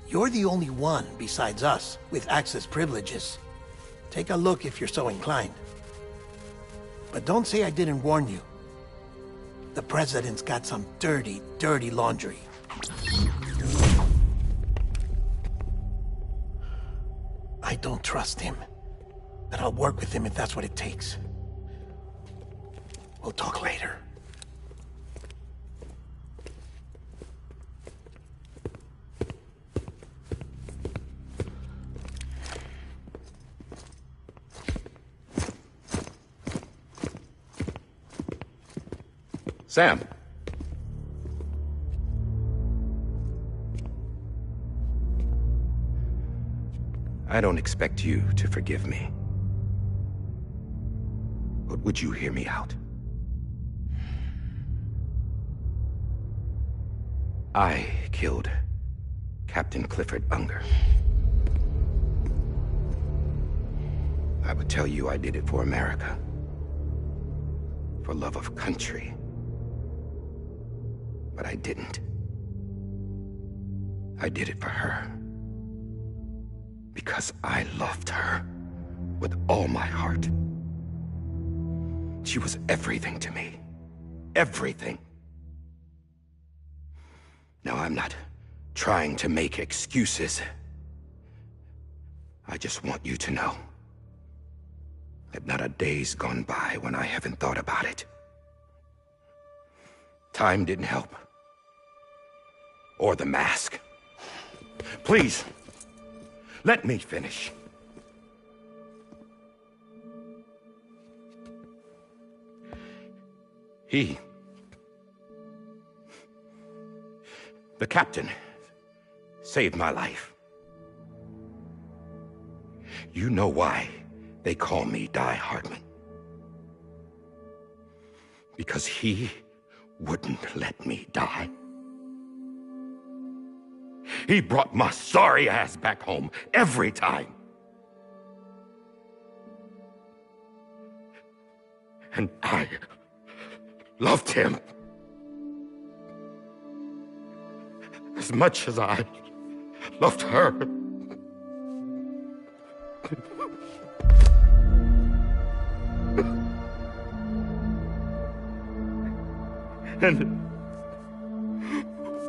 You're the only one besides us with access privileges. Take a look if you're so inclined. But don't say I didn't warn you. The President's got some dirty, dirty laundry. I don't trust him, but I'll work with him if that's what it takes. We'll talk later. Sam. I don't expect you to forgive me. But would you hear me out? I killed Captain Clifford Unger. I would tell you I did it for America. For love of country. But I didn't. I did it for her. Because I loved her with all my heart. She was everything to me. Everything. Now, I'm not trying to make excuses. I just want you to know that not a day's gone by when I haven't thought about it. Time didn't help. Or the mask. Please, let me finish. The captain, saved my life. You know why they call me Die Hardman. Because he wouldn't let me die. He brought my sorry ass back home every time. And I loved him as much as I loved her. And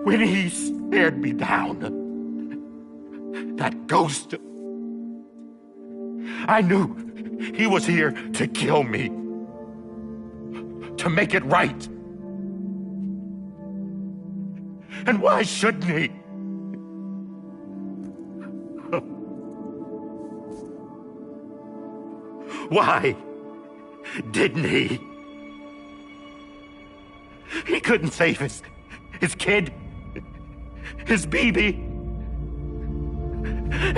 when he stared me down, that ghost, I knew he was here to kill me, to make it right. And why shouldn't he? Why didn't he? He couldn't save his kid, his baby.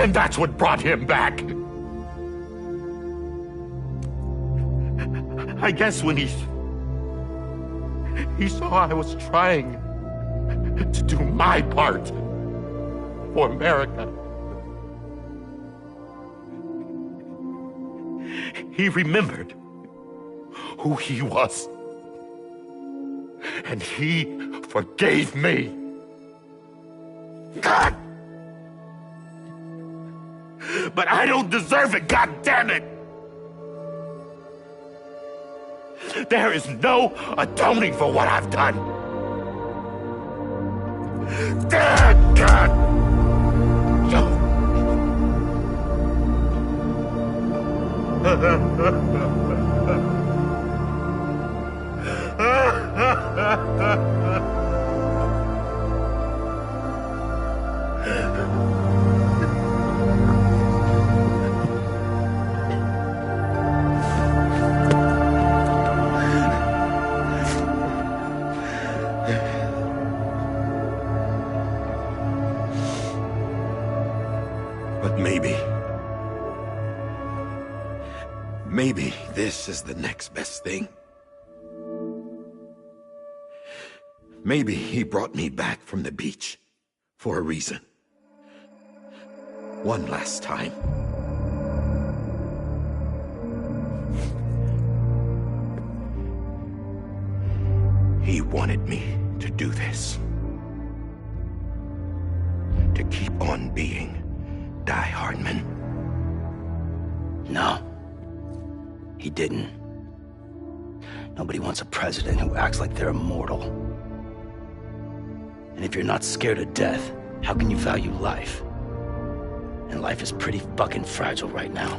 And that's what brought him back. I guess when he saw I was trying to do my part for America, he remembered who he was. And he forgave me. God! But I don't deserve it, God damn it! There is no atoning for what I've done. God! But maybe this is the next best thing. Maybe he brought me back from the beach for a reason. One last time. He wanted me to do this. To keep on being Die Hardman. No. He didn't. Nobody wants a president who acts like they're immortal. And if you're not scared of death, how can you value life? And life is pretty fucking fragile right now.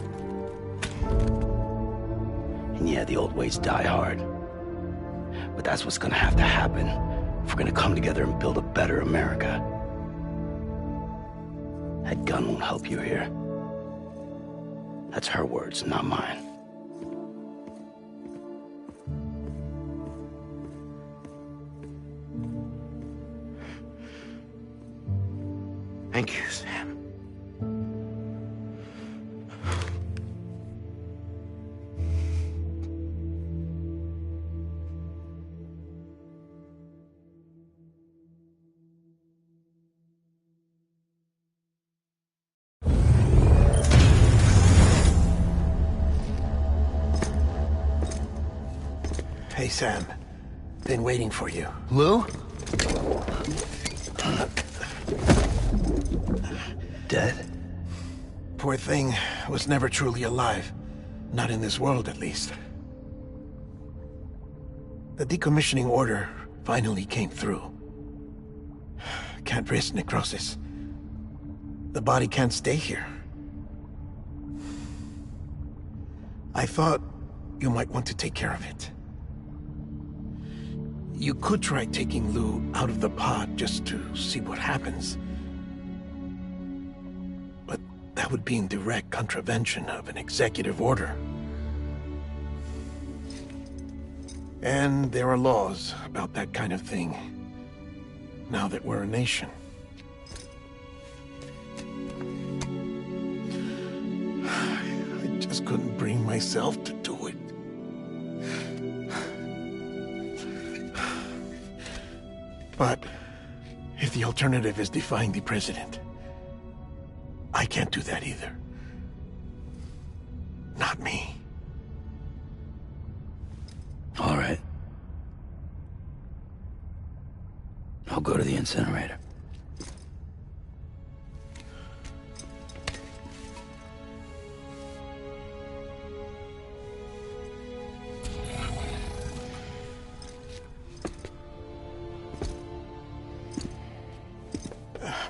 And yeah, the old ways die hard. But that's what's gonna have to happen if we're gonna come together and build a better America. That gun won't help you here. That's her words, not mine. Thank you, Sam. Hey, Sam. Been waiting for you. Lou? Dead? Poor thing was never truly alive. Not in this world, at least. The decommissioning order finally came through. Can't risk necrosis. The body can't stay here. I thought you might want to take care of it. You could try taking Lou out of the pod just to see what happens. But that would be in direct contravention of an executive order. And there are laws about that kind of thing, now that we're a nation. I just couldn't bring myself to do it. But if the alternative is defying the president, I can't do that either. Not me. All right. I'll go to the incinerator.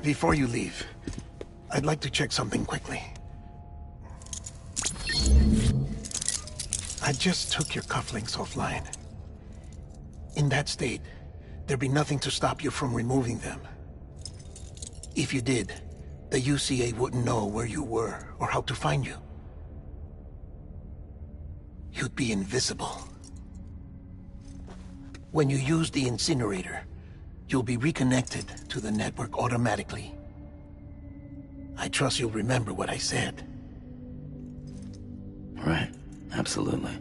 Before you leave, I'd like to check something quickly. I just took your cufflinks offline. In that state, there'd be nothing to stop you from removing them. If you did, the UCA wouldn't know where you were or how to find you. You'd be invisible. When you use the incinerator, you'll be reconnected to the network automatically. I trust you'll remember what I said. Right. Absolutely.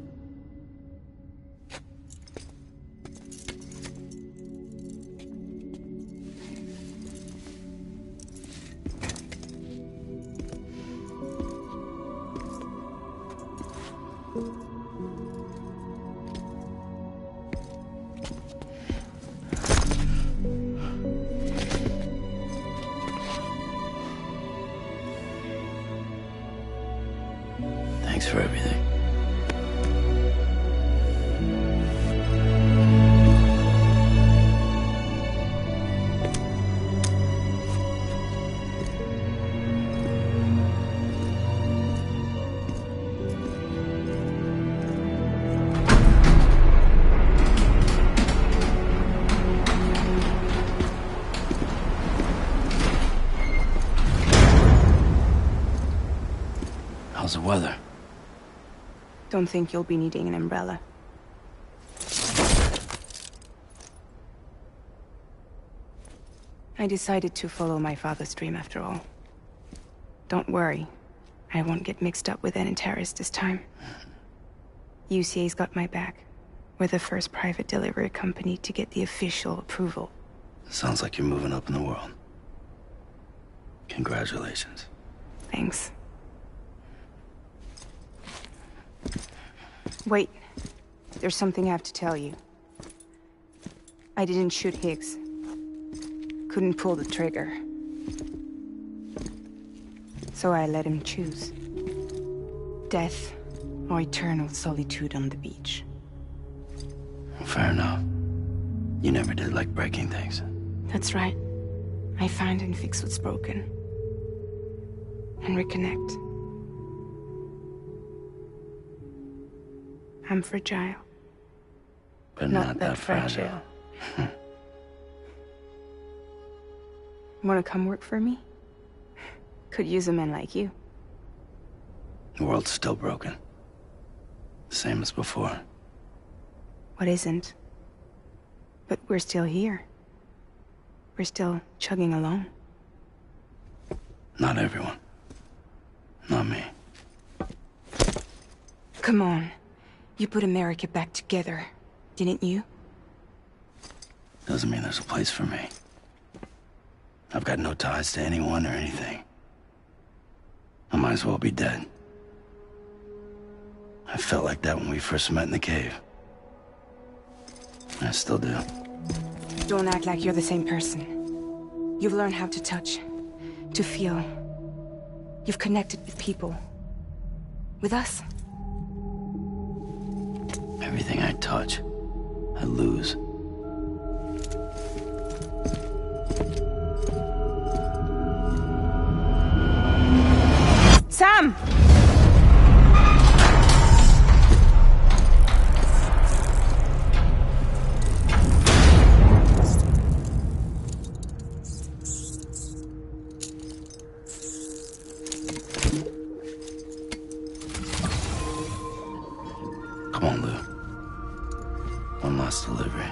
Thanks for everything. How's the weather? Don't think you'll be needing an umbrella. I decided to follow my father's dream after all. Don't worry. I won't get mixed up with any terrorists this time. UCA's got my back. We're the first private delivery company to get the official approval. Sounds like you're moving up in the world. Congratulations. Thanks. Wait. There's something I have to tell you. I didn't shoot Higgs. Couldn't pull the trigger. So I let him choose. Death or eternal solitude on the beach. Fair enough. You never did like breaking things. That's right. I find and fix what's broken. And reconnect. I'm fragile. But not that fragile. Wanna come work for me? Could use a man like you. The world's still broken. Same as before. What isn't? But we're still here. We're still chugging along. Not everyone. Not me. Come on. You put America back together, didn't you? Doesn't mean there's a place for me. I've got no ties to anyone or anything. I might as well be dead. I felt like that when we first met in the cave. I still do. Don't act like you're the same person. You've learned how to touch, to feel. You've connected with people. With us. Everything I touch, I lose. Sam! Come on, Lou. One last delivery.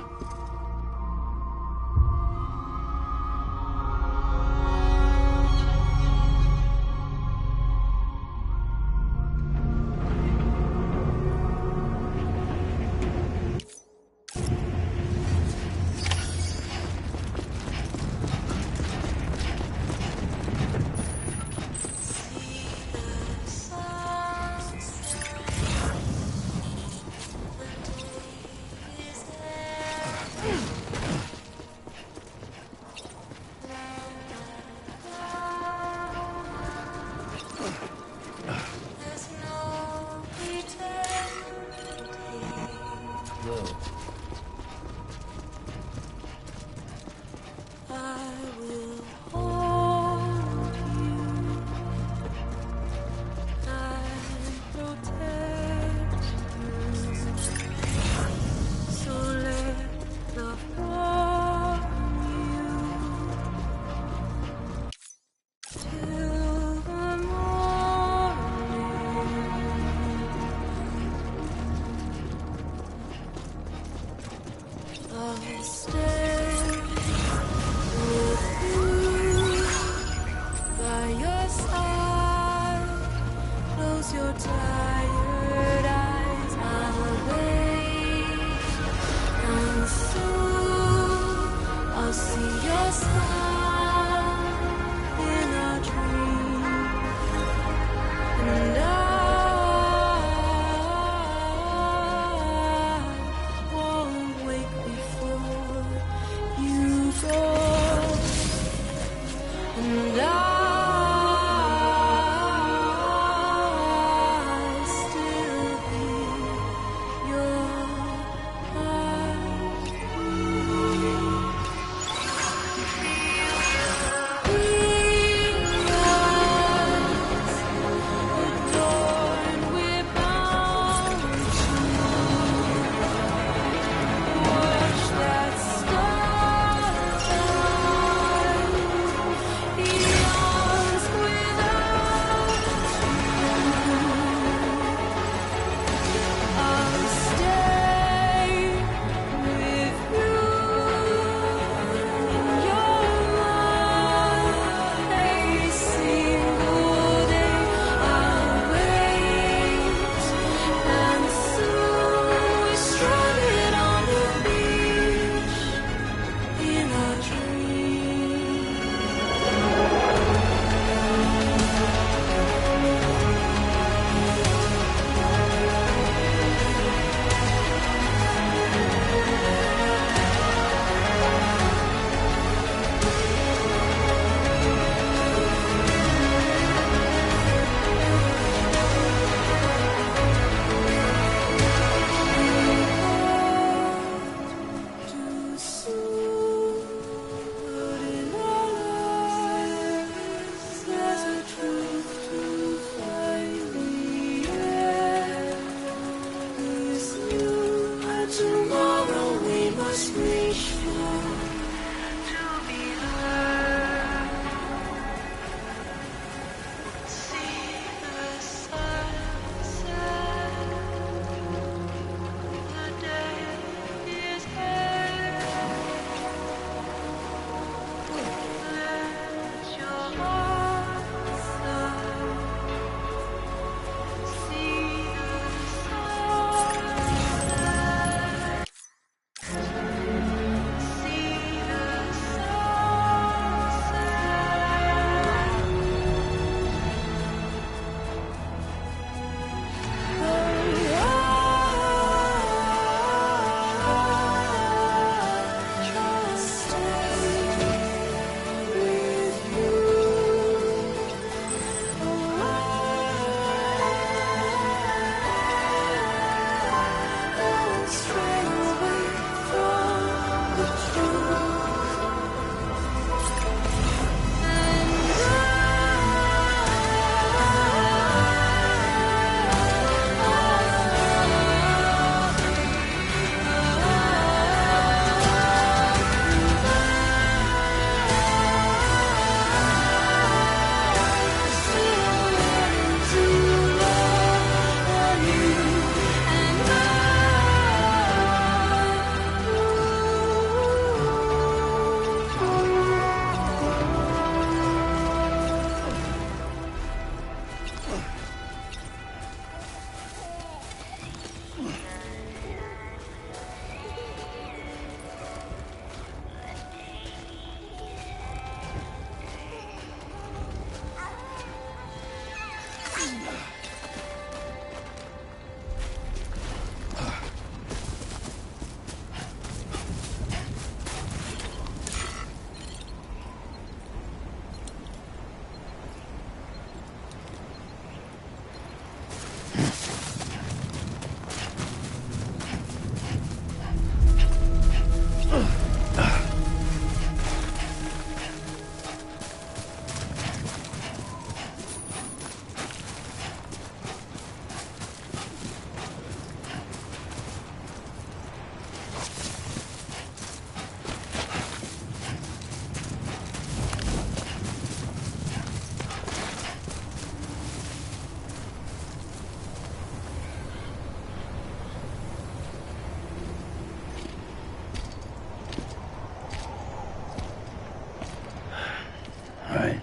Alright.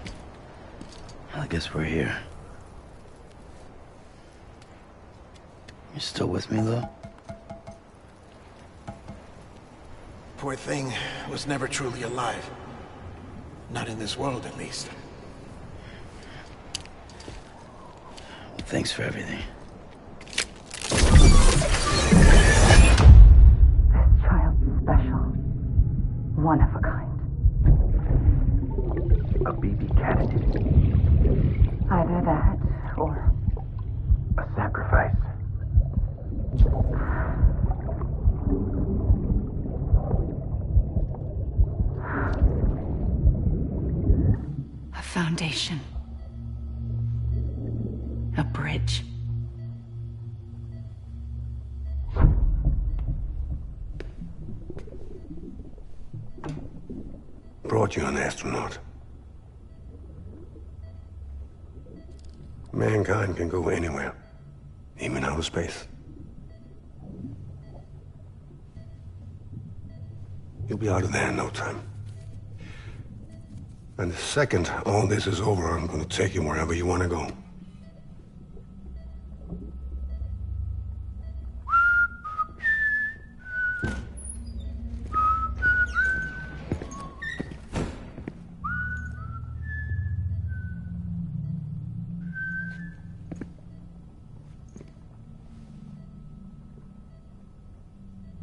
I guess we're here. You still with me, though? Poor thing was never truly alive. Not in this world, at least. Well, thanks for everything. Child's special. One of a kind. A BB candidate. Either that, or... a sacrifice. A foundation. A bridge. Brought you an astronaut. Mankind can go anywhere, even outer space. You'll be out of there in no time. And the second all this is over, I'm gonna take you wherever you want to go.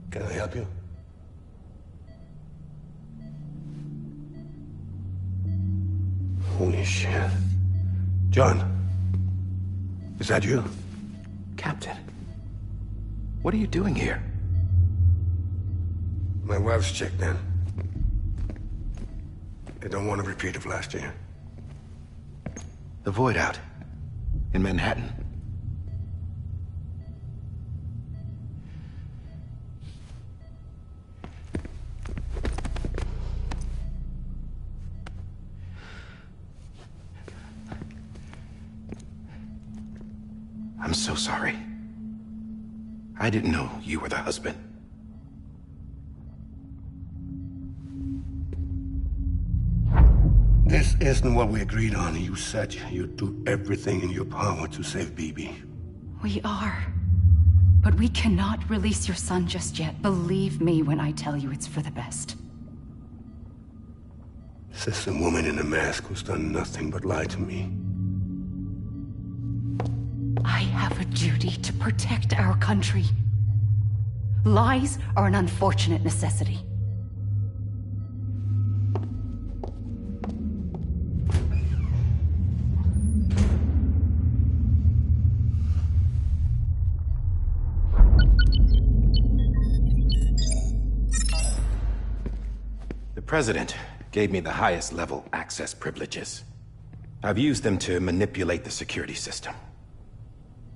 Can I help you? Holy shit. John, is that you? Captain, what are you doing here? My wife's checked in. They don't want a repeat of last year. The Void Out in Manhattan. I'm so sorry. I didn't know you were the husband. This isn't what we agreed on. You said you'd do everything in your power to save BB. We are. But we cannot release your son just yet. Believe me when I tell you it's for the best. This is a woman in a mask who's done nothing but lie to me. I have a duty to protect our country. Lies are an unfortunate necessity. The President gave me the highest level access privileges. I've used them to manipulate the security system.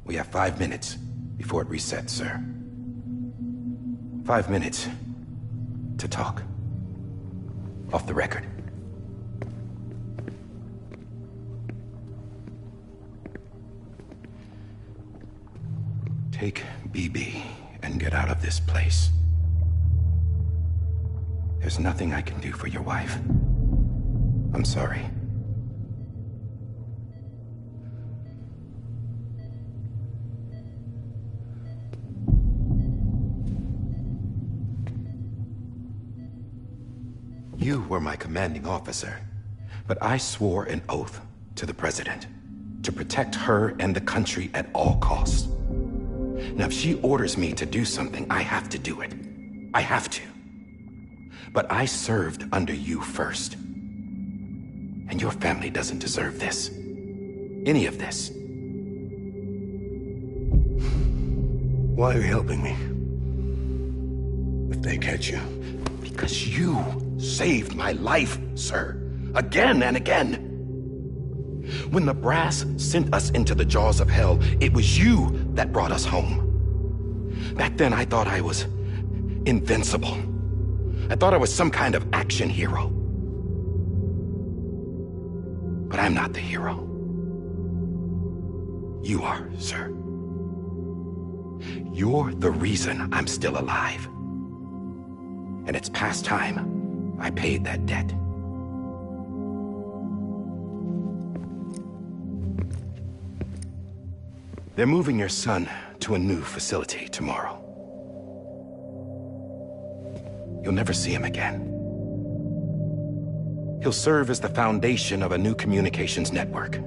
We have 5 minutes before it resets, sir. 5 minutes to talk. Off the record. Take BB and get out of this place. There's nothing I can do for your wife. I'm sorry. You were my commanding officer, but I swore an oath to the President to protect her and the country at all costs. Now, if she orders me to do something, I have to do it. I have to. But I served under you first. And your family doesn't deserve this. Any of this. Why are you helping me? If they catch you. Because you saved my life, sir. Again and again. When the brass sent us into the jaws of hell, it was you that brought us home. Back then, I thought I was invincible. I thought I was some kind of action hero. But I'm not the hero. You are, sir. You're the reason I'm still alive. And it's past time I paid that debt. They're moving your son to a new facility tomorrow. You'll never see him again. He'll serve as the foundation of a new communications network.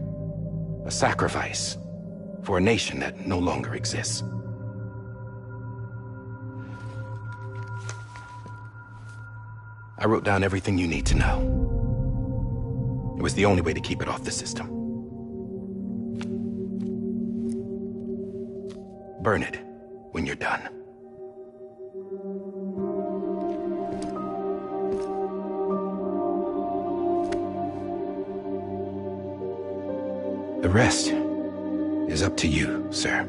A sacrifice for a nation that no longer exists. I wrote down everything you need to know. It was the only way to keep it off the system. Burn it when you're done. The rest is up to you, sir.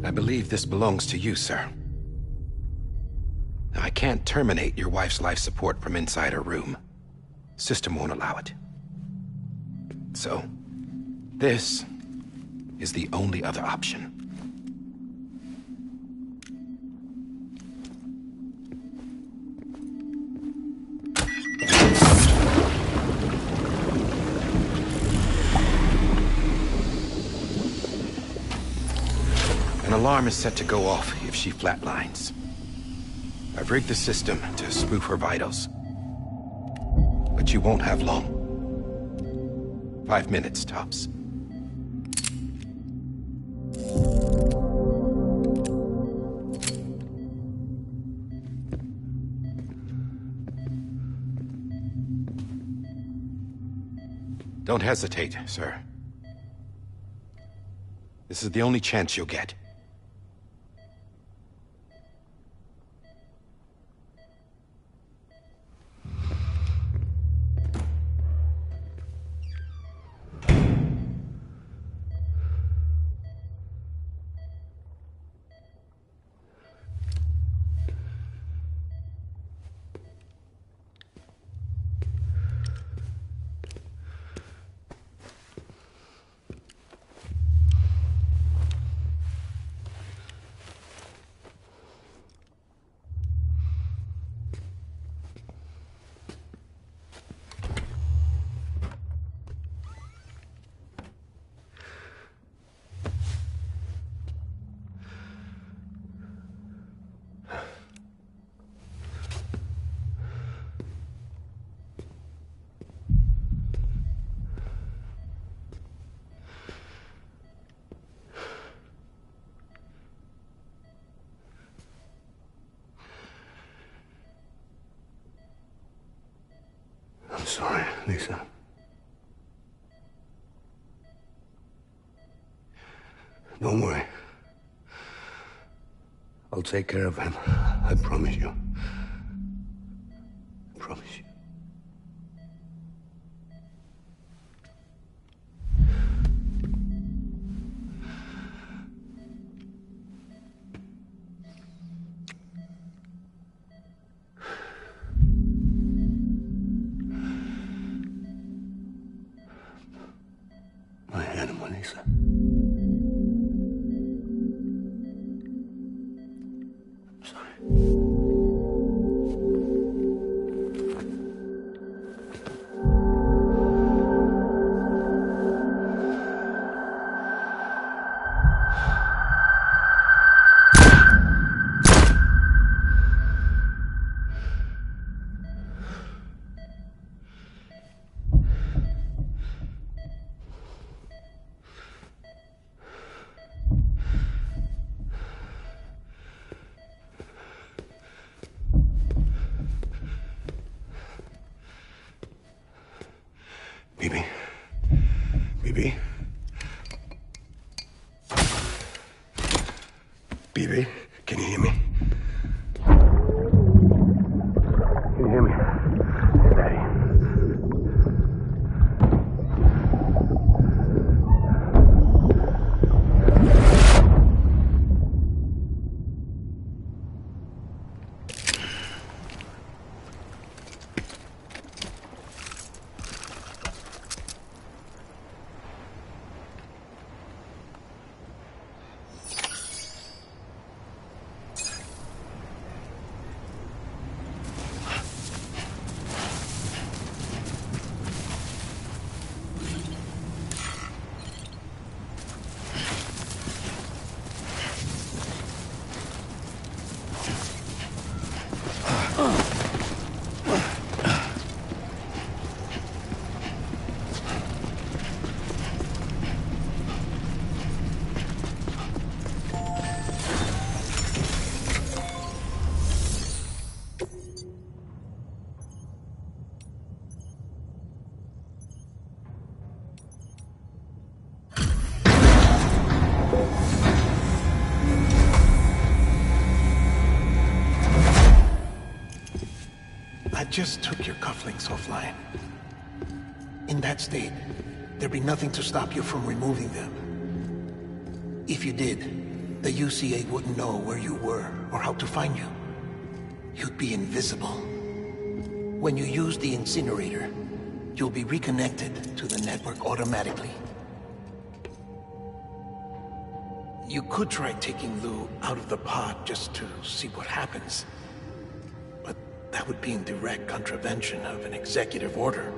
I believe this belongs to you, sir. I can't terminate your wife's life support from inside her room. System won't allow it. So, this is the only other option. An alarm is set to go off if she flatlines. I've rigged the system to spoof her vitals. But you won't have long. 5 minutes, tops. Don't hesitate, sir. This is the only chance you'll get. I'm sorry, Lisa. Don't worry. I'll take care of him. I promise you. I promise you. My animal, Lisa. I'm sorry. BB. BB. BB, can you hear me? Can you hear me? It's Daddy. I just took your cufflinks offline. In that state, there'd be nothing to stop you from removing them. If you did, the UCA wouldn't know where you were or how to find you. You'd be invisible. When you use the incinerator, you'll be reconnected to the network automatically. You could try taking Lou out of the pod just to see what happens. But that would be in direct contravention of an executive order.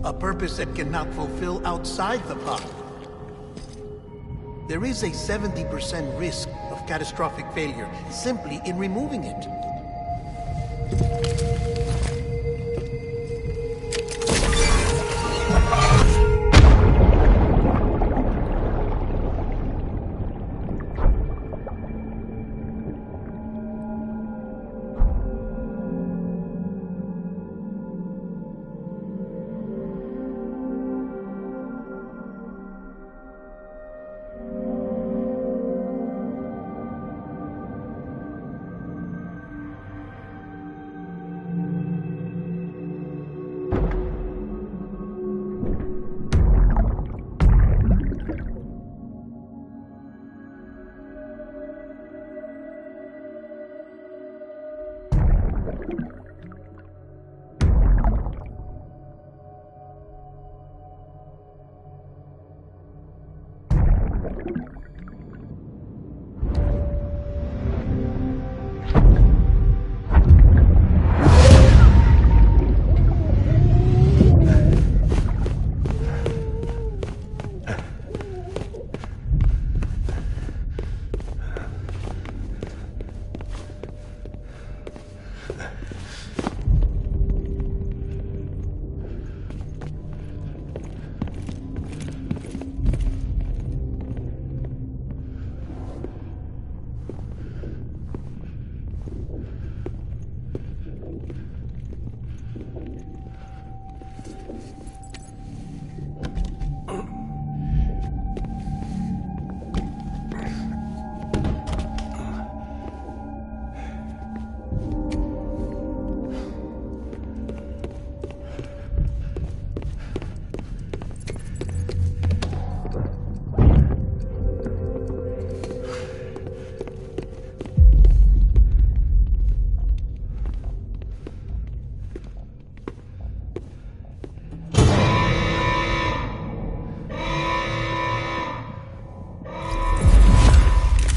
A purpose that cannot fulfill outside the pod. There is a 70% risk of catastrophic failure simply in removing it.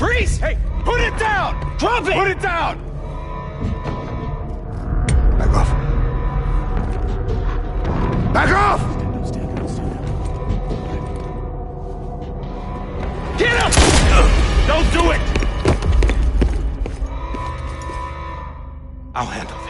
Freeze! Hey, put it down! Drop it! Put it down! Back off. Back off! Get him! Don't do it! I'll handle this.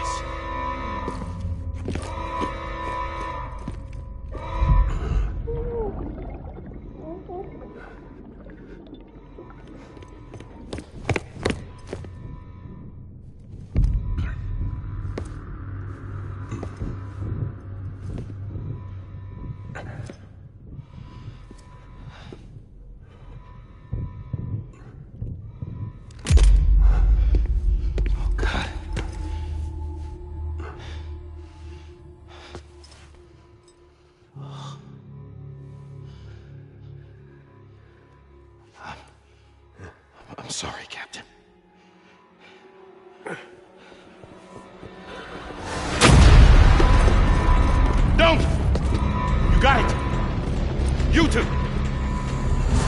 sorry, Captain. Don't! You got it! You two!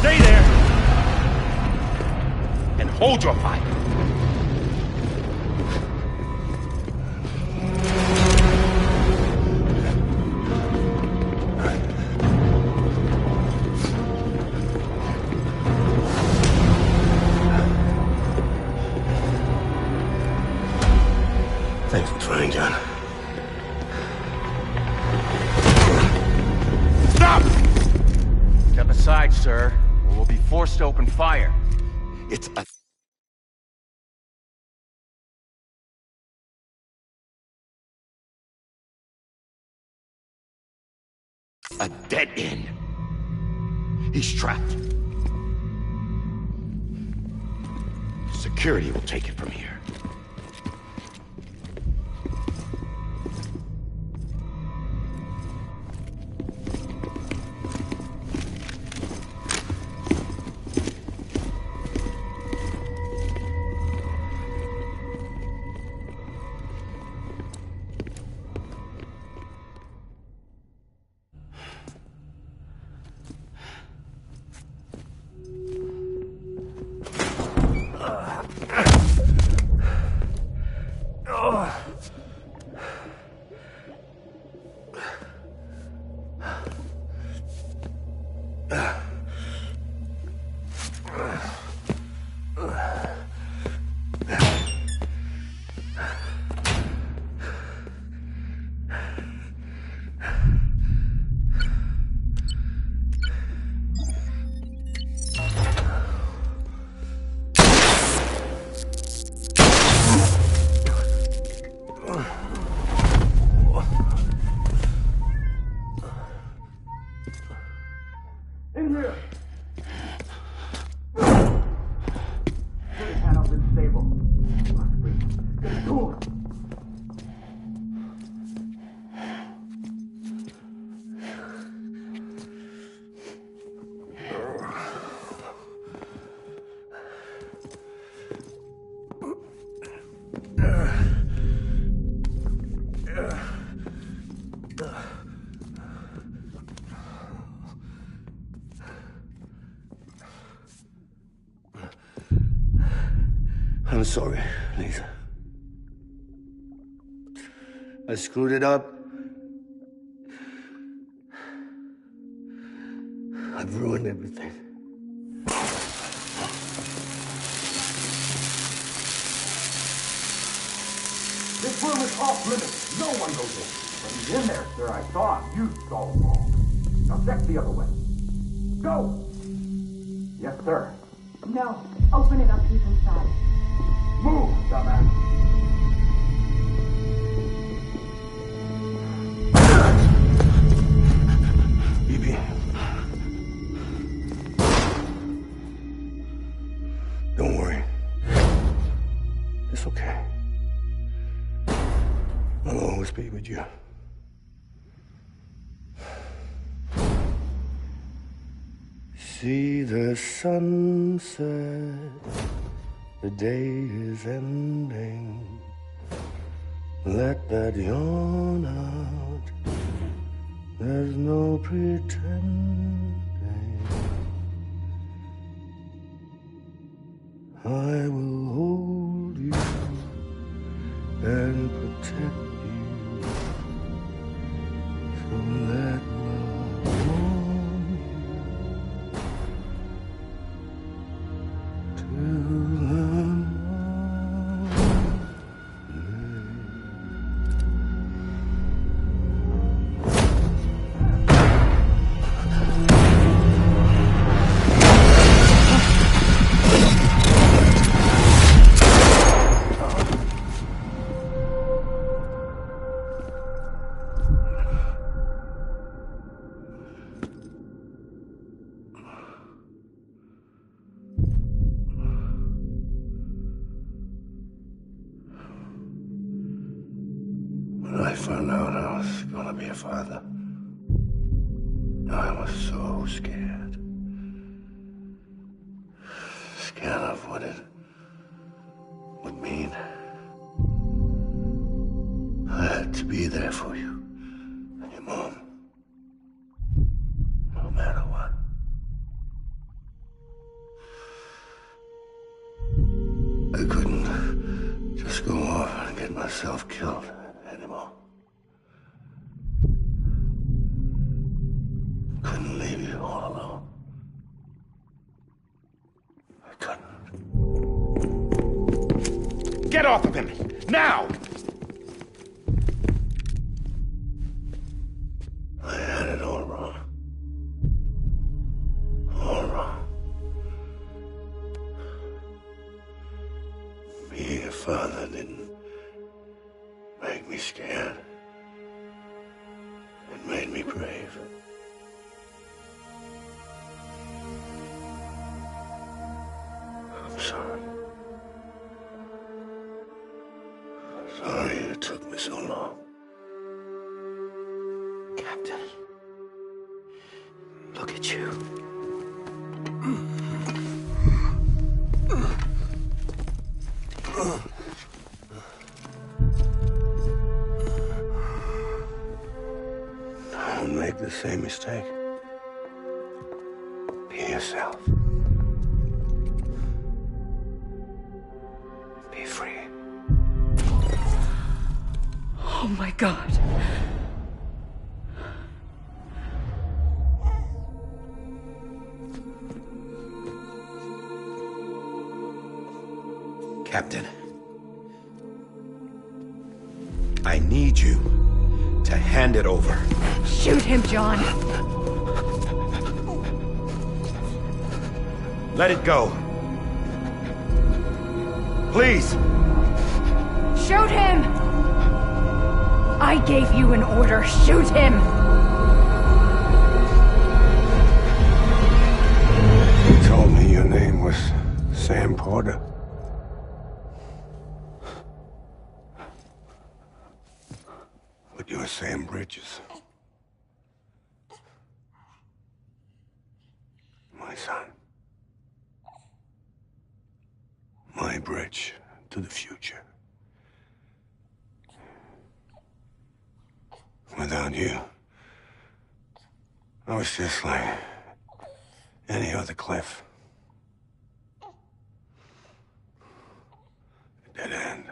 Stay there! And hold your fire! Thanks for trying, John. Stop! Step aside, sir, or we'll be forced to open fire. It's a dead end. He's trapped. Security will take it from here. I'm sorry, Lisa. I screwed it up. I've ruined everything. This room is off limits. No one goes in. But he's in there, sir. I saw him. You saw him all. Now check the other way. Go! Yes, sir. No. Open it up. He's inside. Move, dumbass. Evie. Don't worry. It's okay. I'll always be with you. See the sunset. The day is ending. Let that yawn out. There's no pretending. I will hold you and protect you. So let love warm you till When I found out I was gonna be a father, I was so scared. Scared of what it would mean. I had to be there for you and your mom. No matter what. I couldn't just go off and get myself killed anymore. Couldn't leave you all alone. I couldn't. Get off of him! Now! I had it all wrong. All wrong. Being a father didn't make me scared. It made me brave. I'm sorry. Sorry it took me so long. Captain, look at you. Don't make the same mistake. Be yourself. Be free. Oh my God. Captain, I need you to hand it over. Shoot him, John. Let it go. Please. Shoot him! I gave you an order. Shoot him! You told me your name was Sam Porter. But you're Sam Bridges. My son. My bridge to the future. Without you, I was just like any other Cliff. A dead end.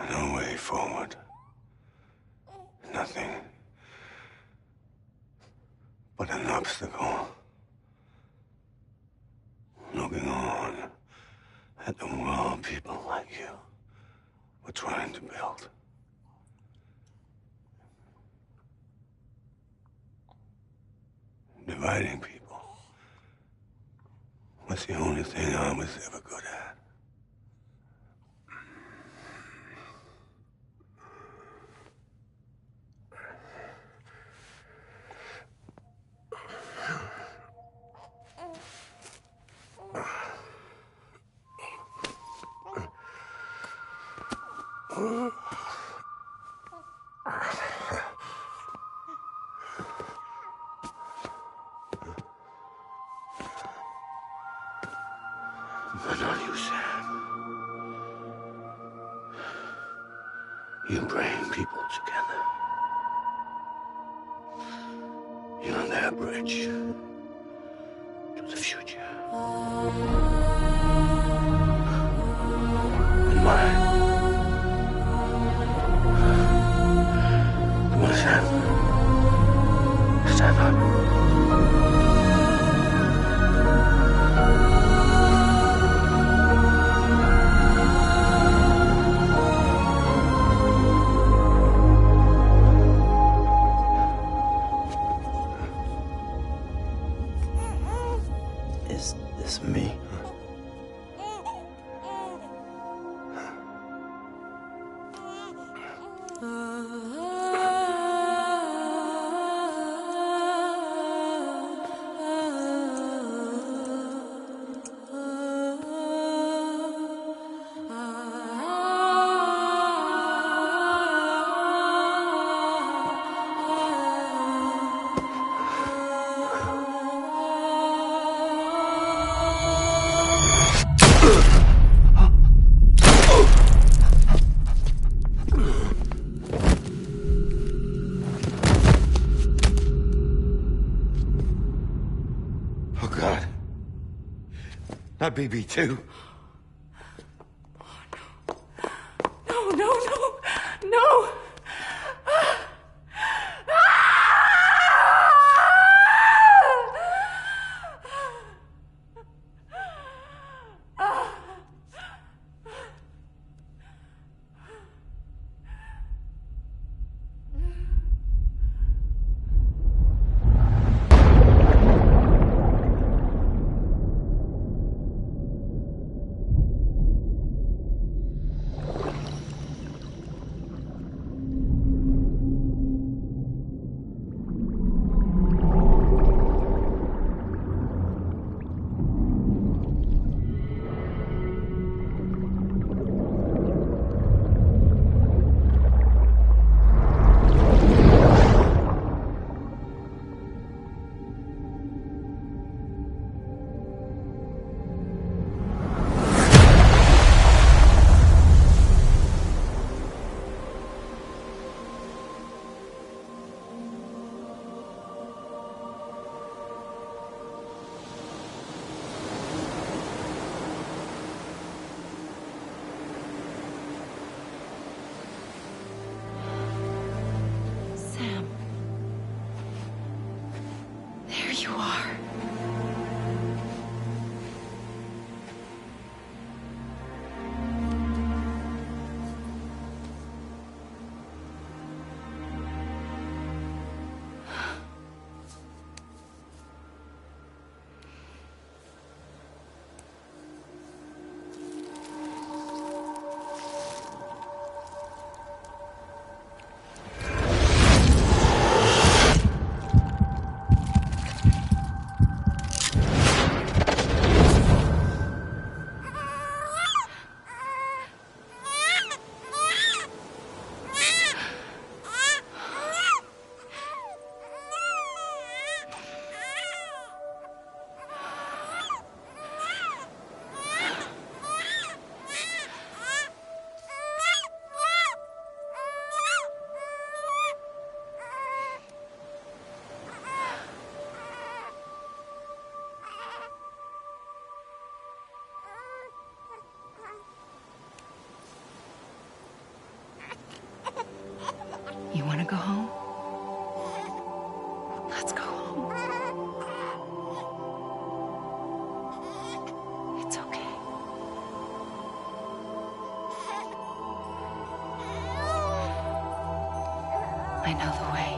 No way forward. Nothing but an obstacle. Looking on at the world people like you were trying to build. Dividing people was the only thing I was ever good at. But not you, Sam. You bring people together. You're their bridge to the future. And mine. Come on, Sam. Stand up. Is this me? Not BB2. No, no, no, no! You want to go home? Let's go home. It's okay. I know the way.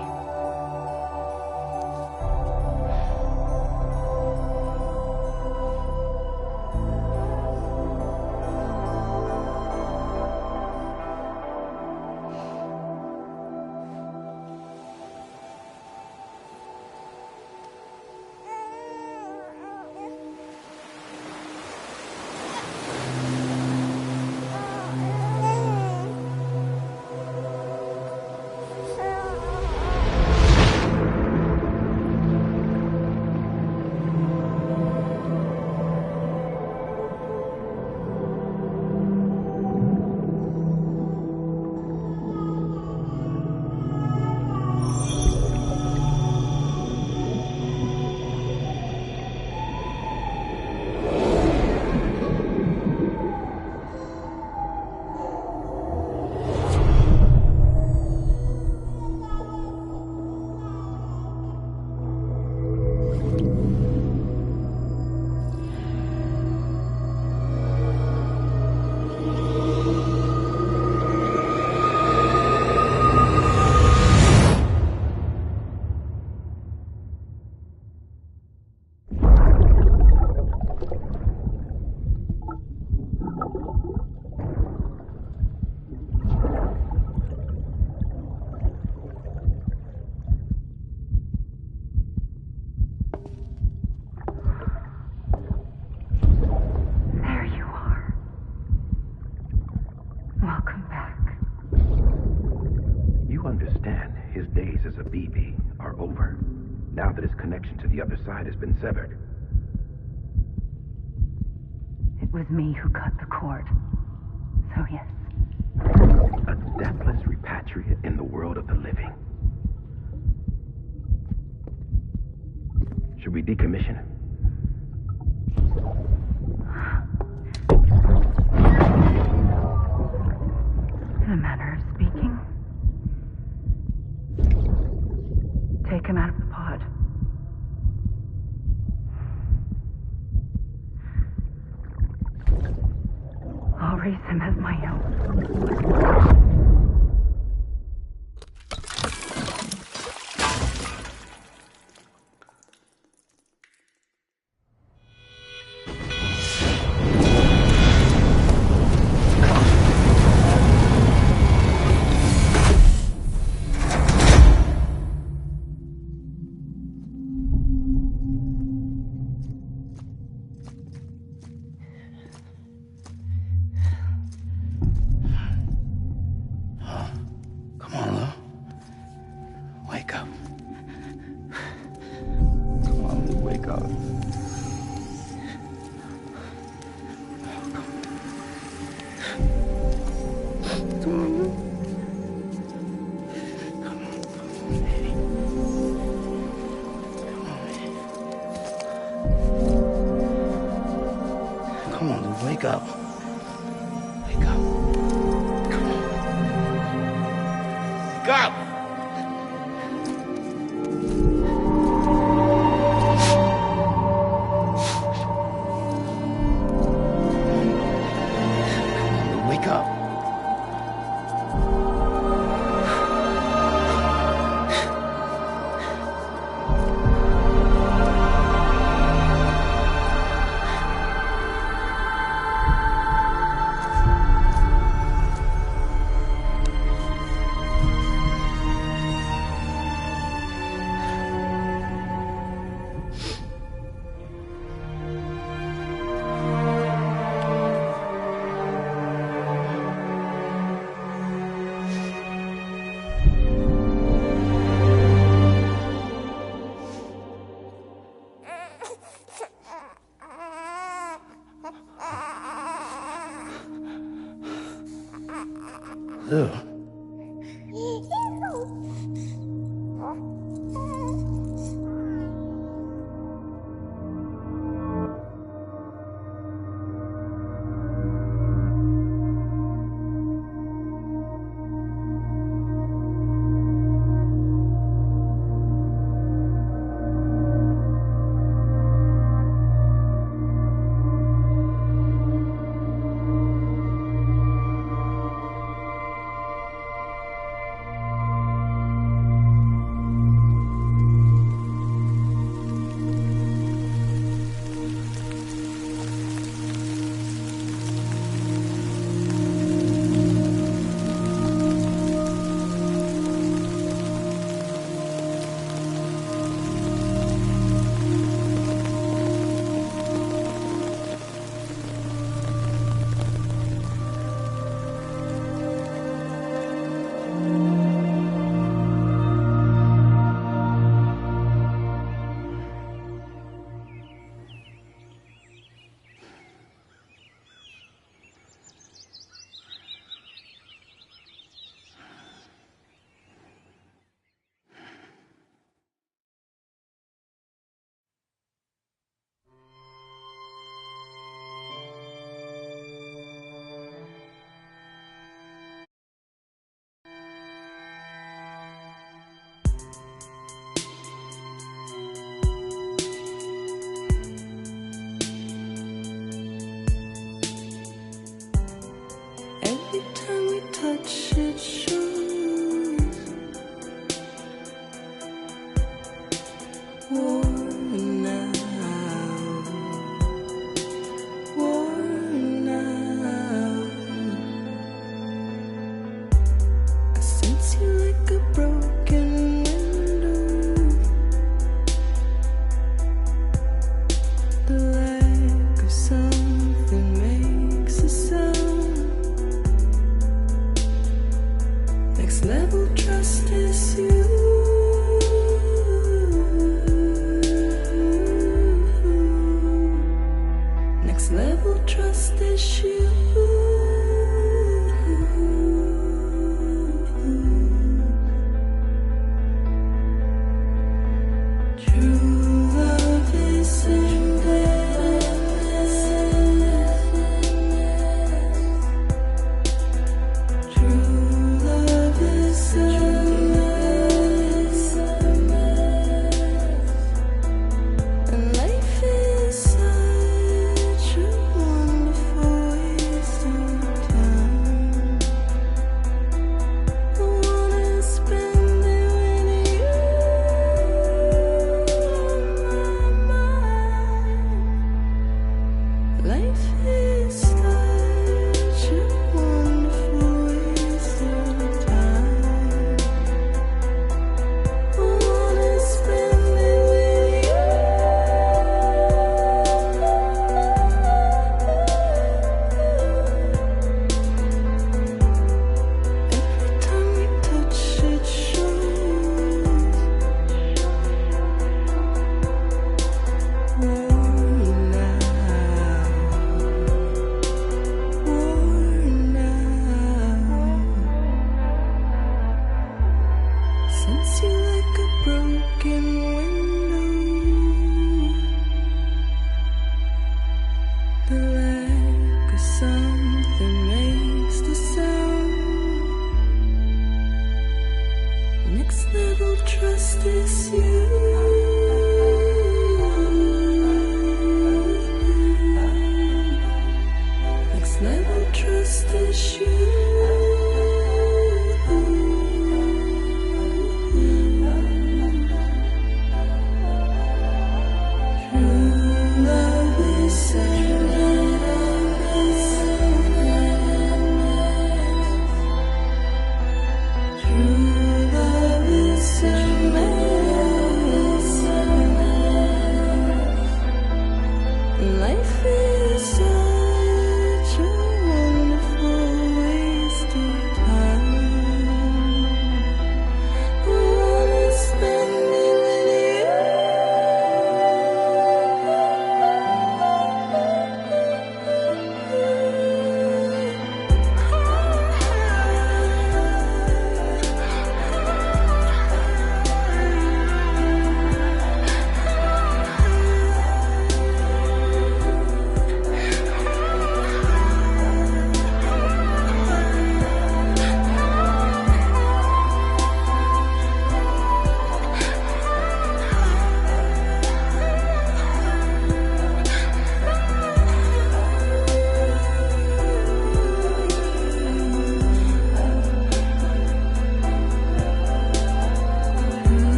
Now that his connection to the other side has been severed. It was me who cut the cord. So yes. A deathless repatriate in the world of the living. Should we decommission him? take him out of the pod. I'll raise him as my own. Wake up. Wake up. Come on. Wake up! Wake up. Ew.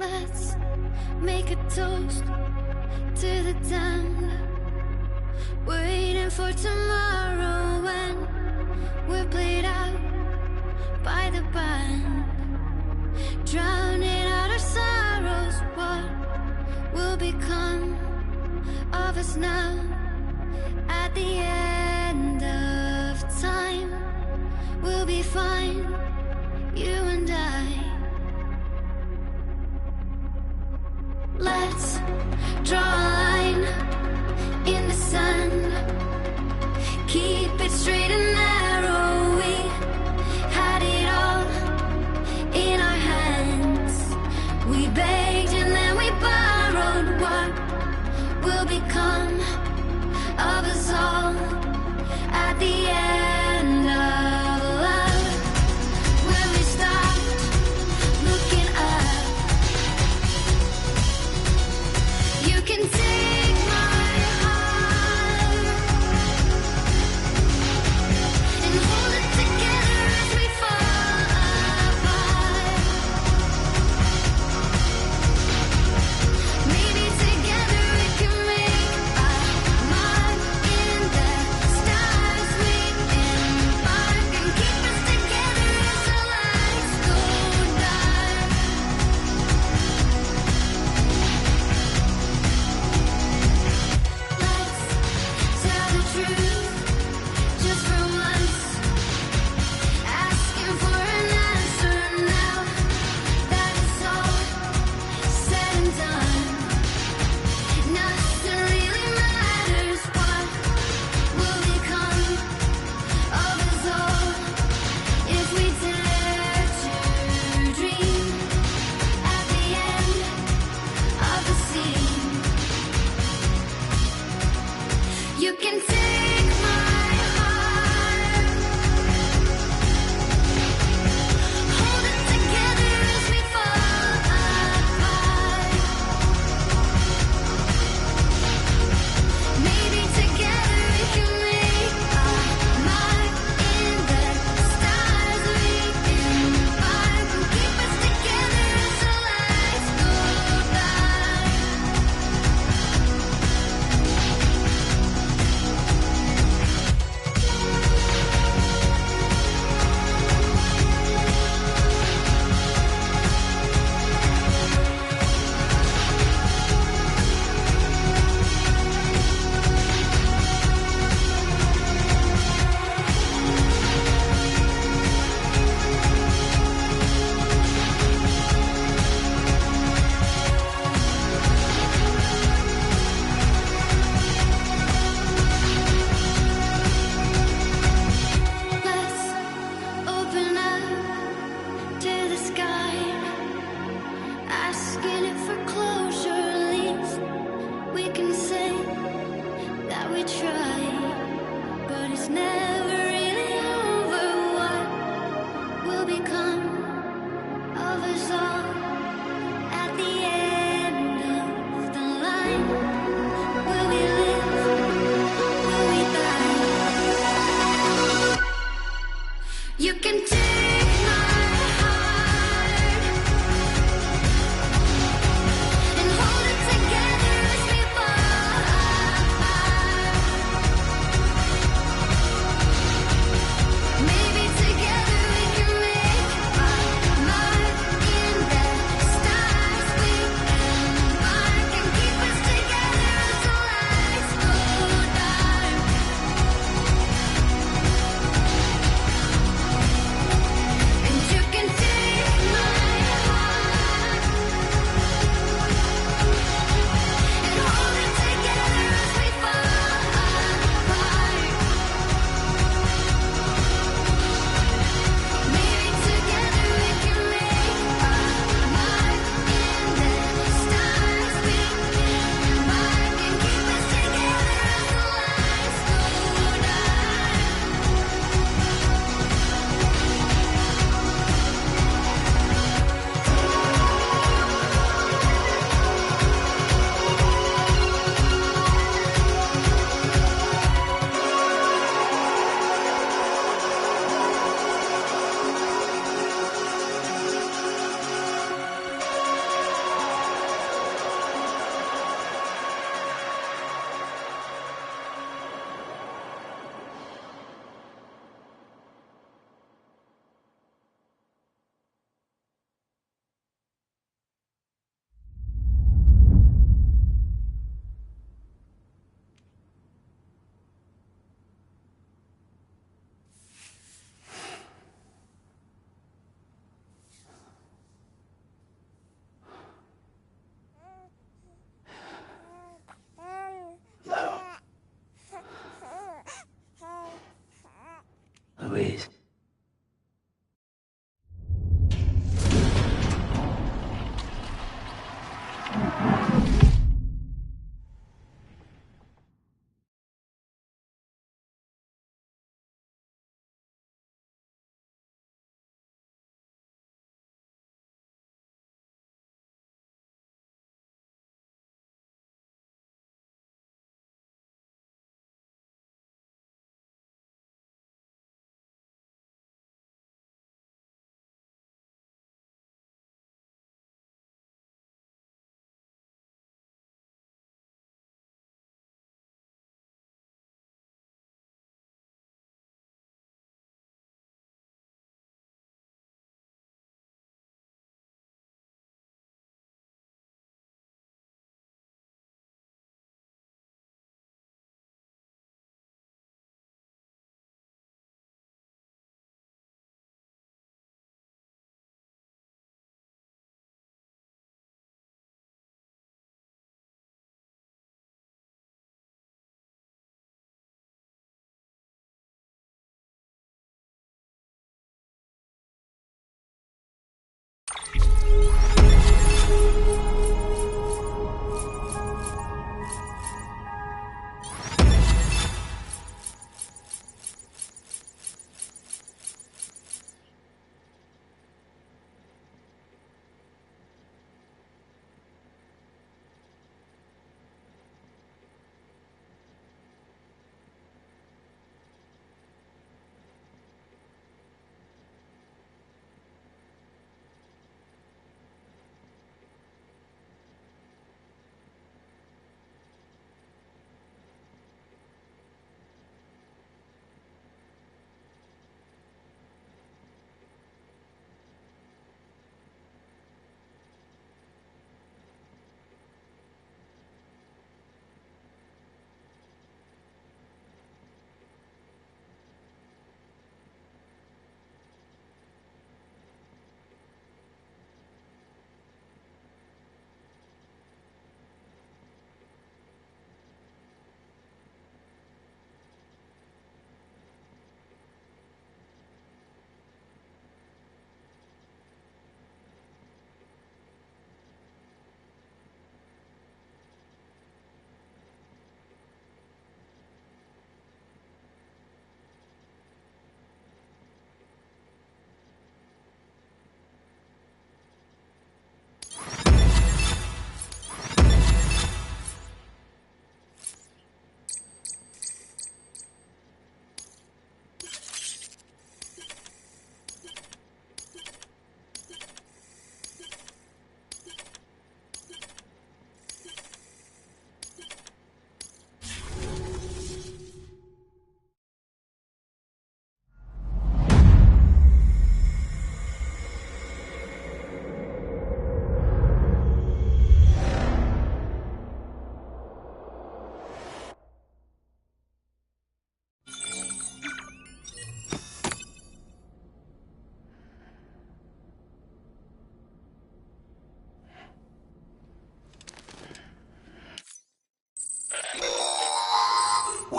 Let's make a toast to the damned, waiting for tomorrow when we're played out by the band, drowning out our sorrows. What will become of us now at the end of time? We'll be fine, you and I. Let's draw a line in the sand, keep it straight and narrow. We had it all in our hands. We begged and then we borrowed. What will become of us all at the end of love? When we stopped looking up, you can take my heart and hold it together as we fall apart. Maybe together we can make a mark in the stars we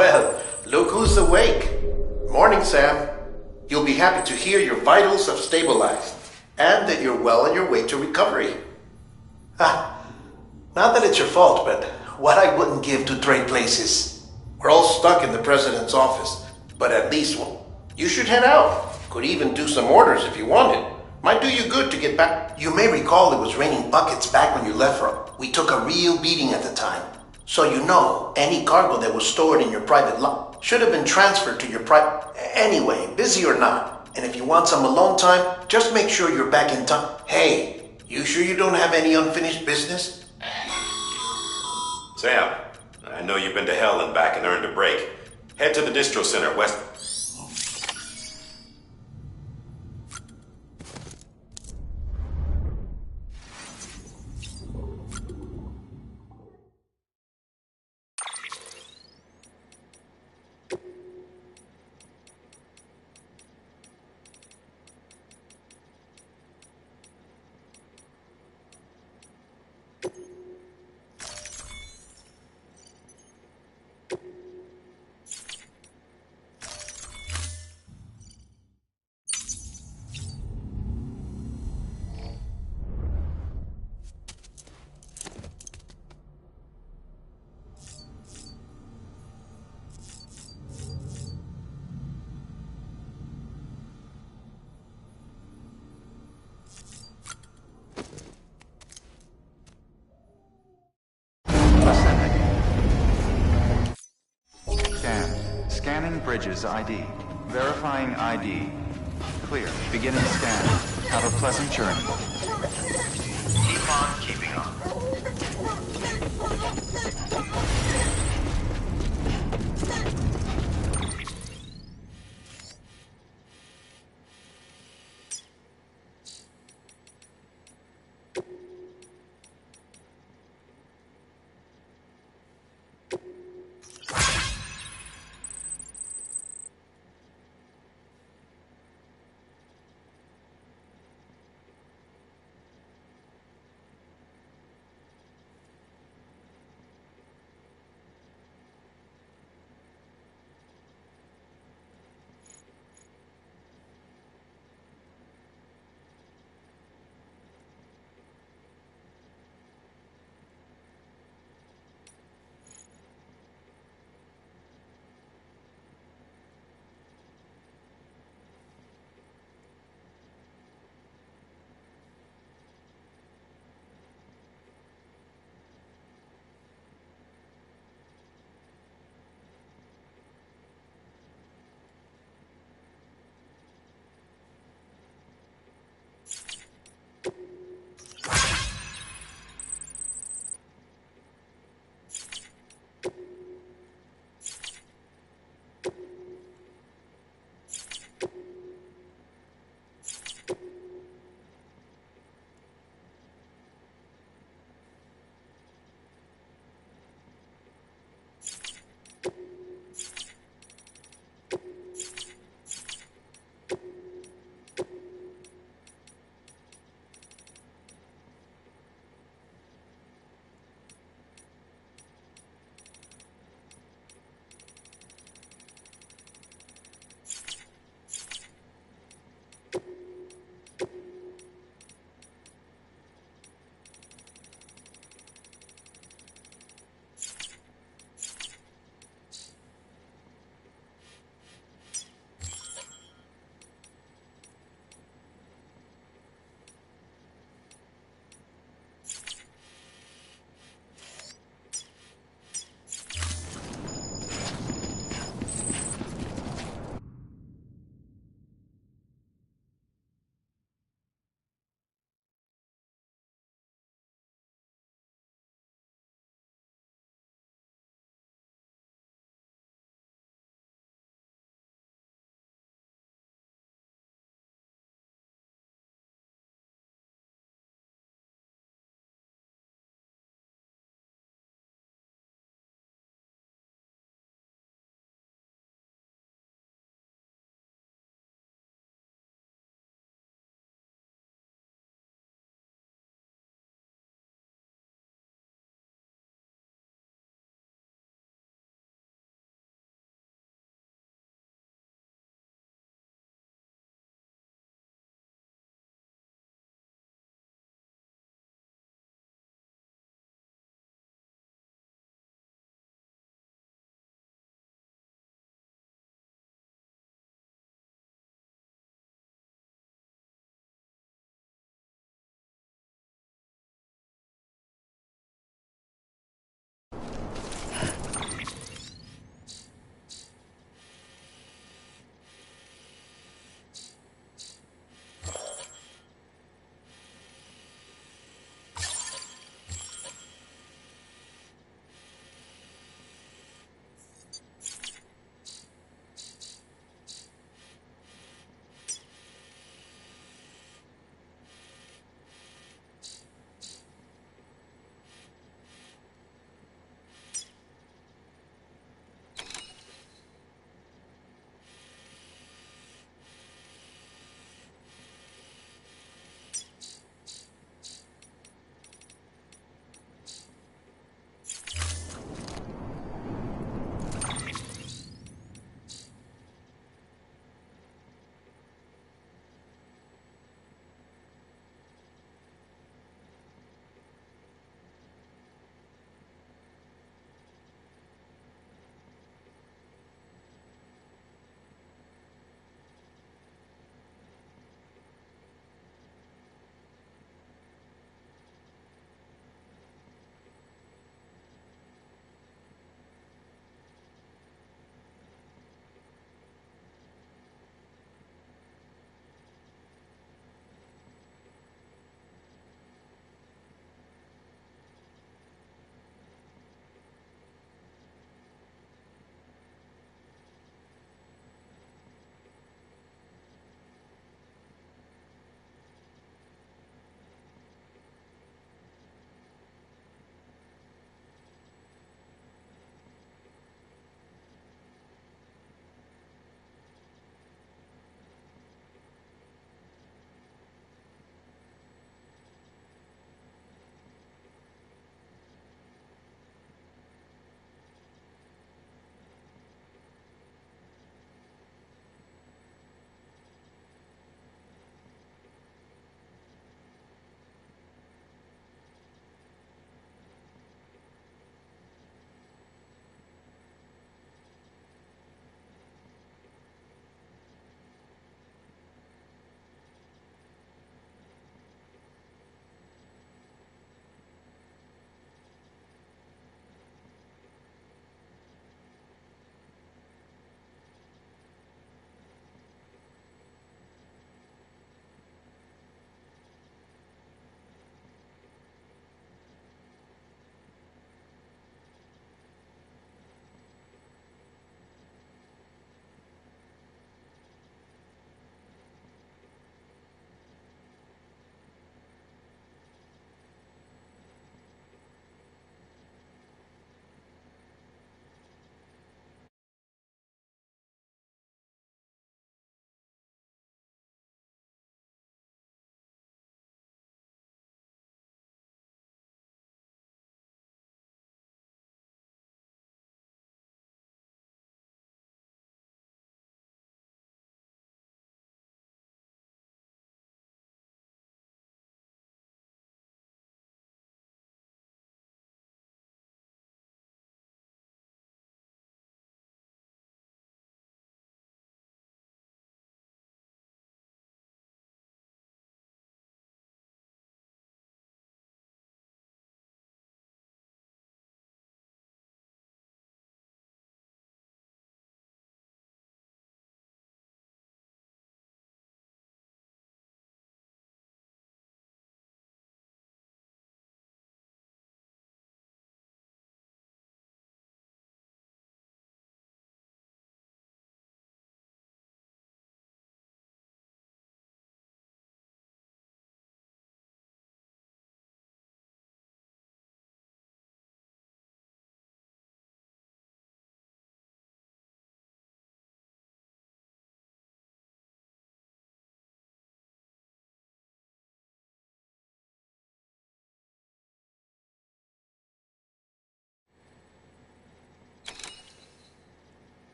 Well, look who's awake. Morning, Sam. You'll be happy to hear your vitals have stabilized, and that you're well on your way to recovery. Not that it's your fault, but what I wouldn't give to trade places. We're all stuck in the president's office, but at least you should head out. Could even do some orders if you wanted. Might do you good to get back. You may recall it was raining buckets back when you left for. We took a real beating at the time. So you know, any cargo that was stored in your private lot should have been transferred to your private... Anyway, busy or not, and if you want some alone time, just make sure you're back in time. Hey, you sure you don't have any unfinished business? Sam, I know you've been to hell and back and earned a break. Head to the distro center west... Scanning Bridges ID. Verifying ID. Clear. Beginning scan. Have a pleasant journey. Keep on keeping on.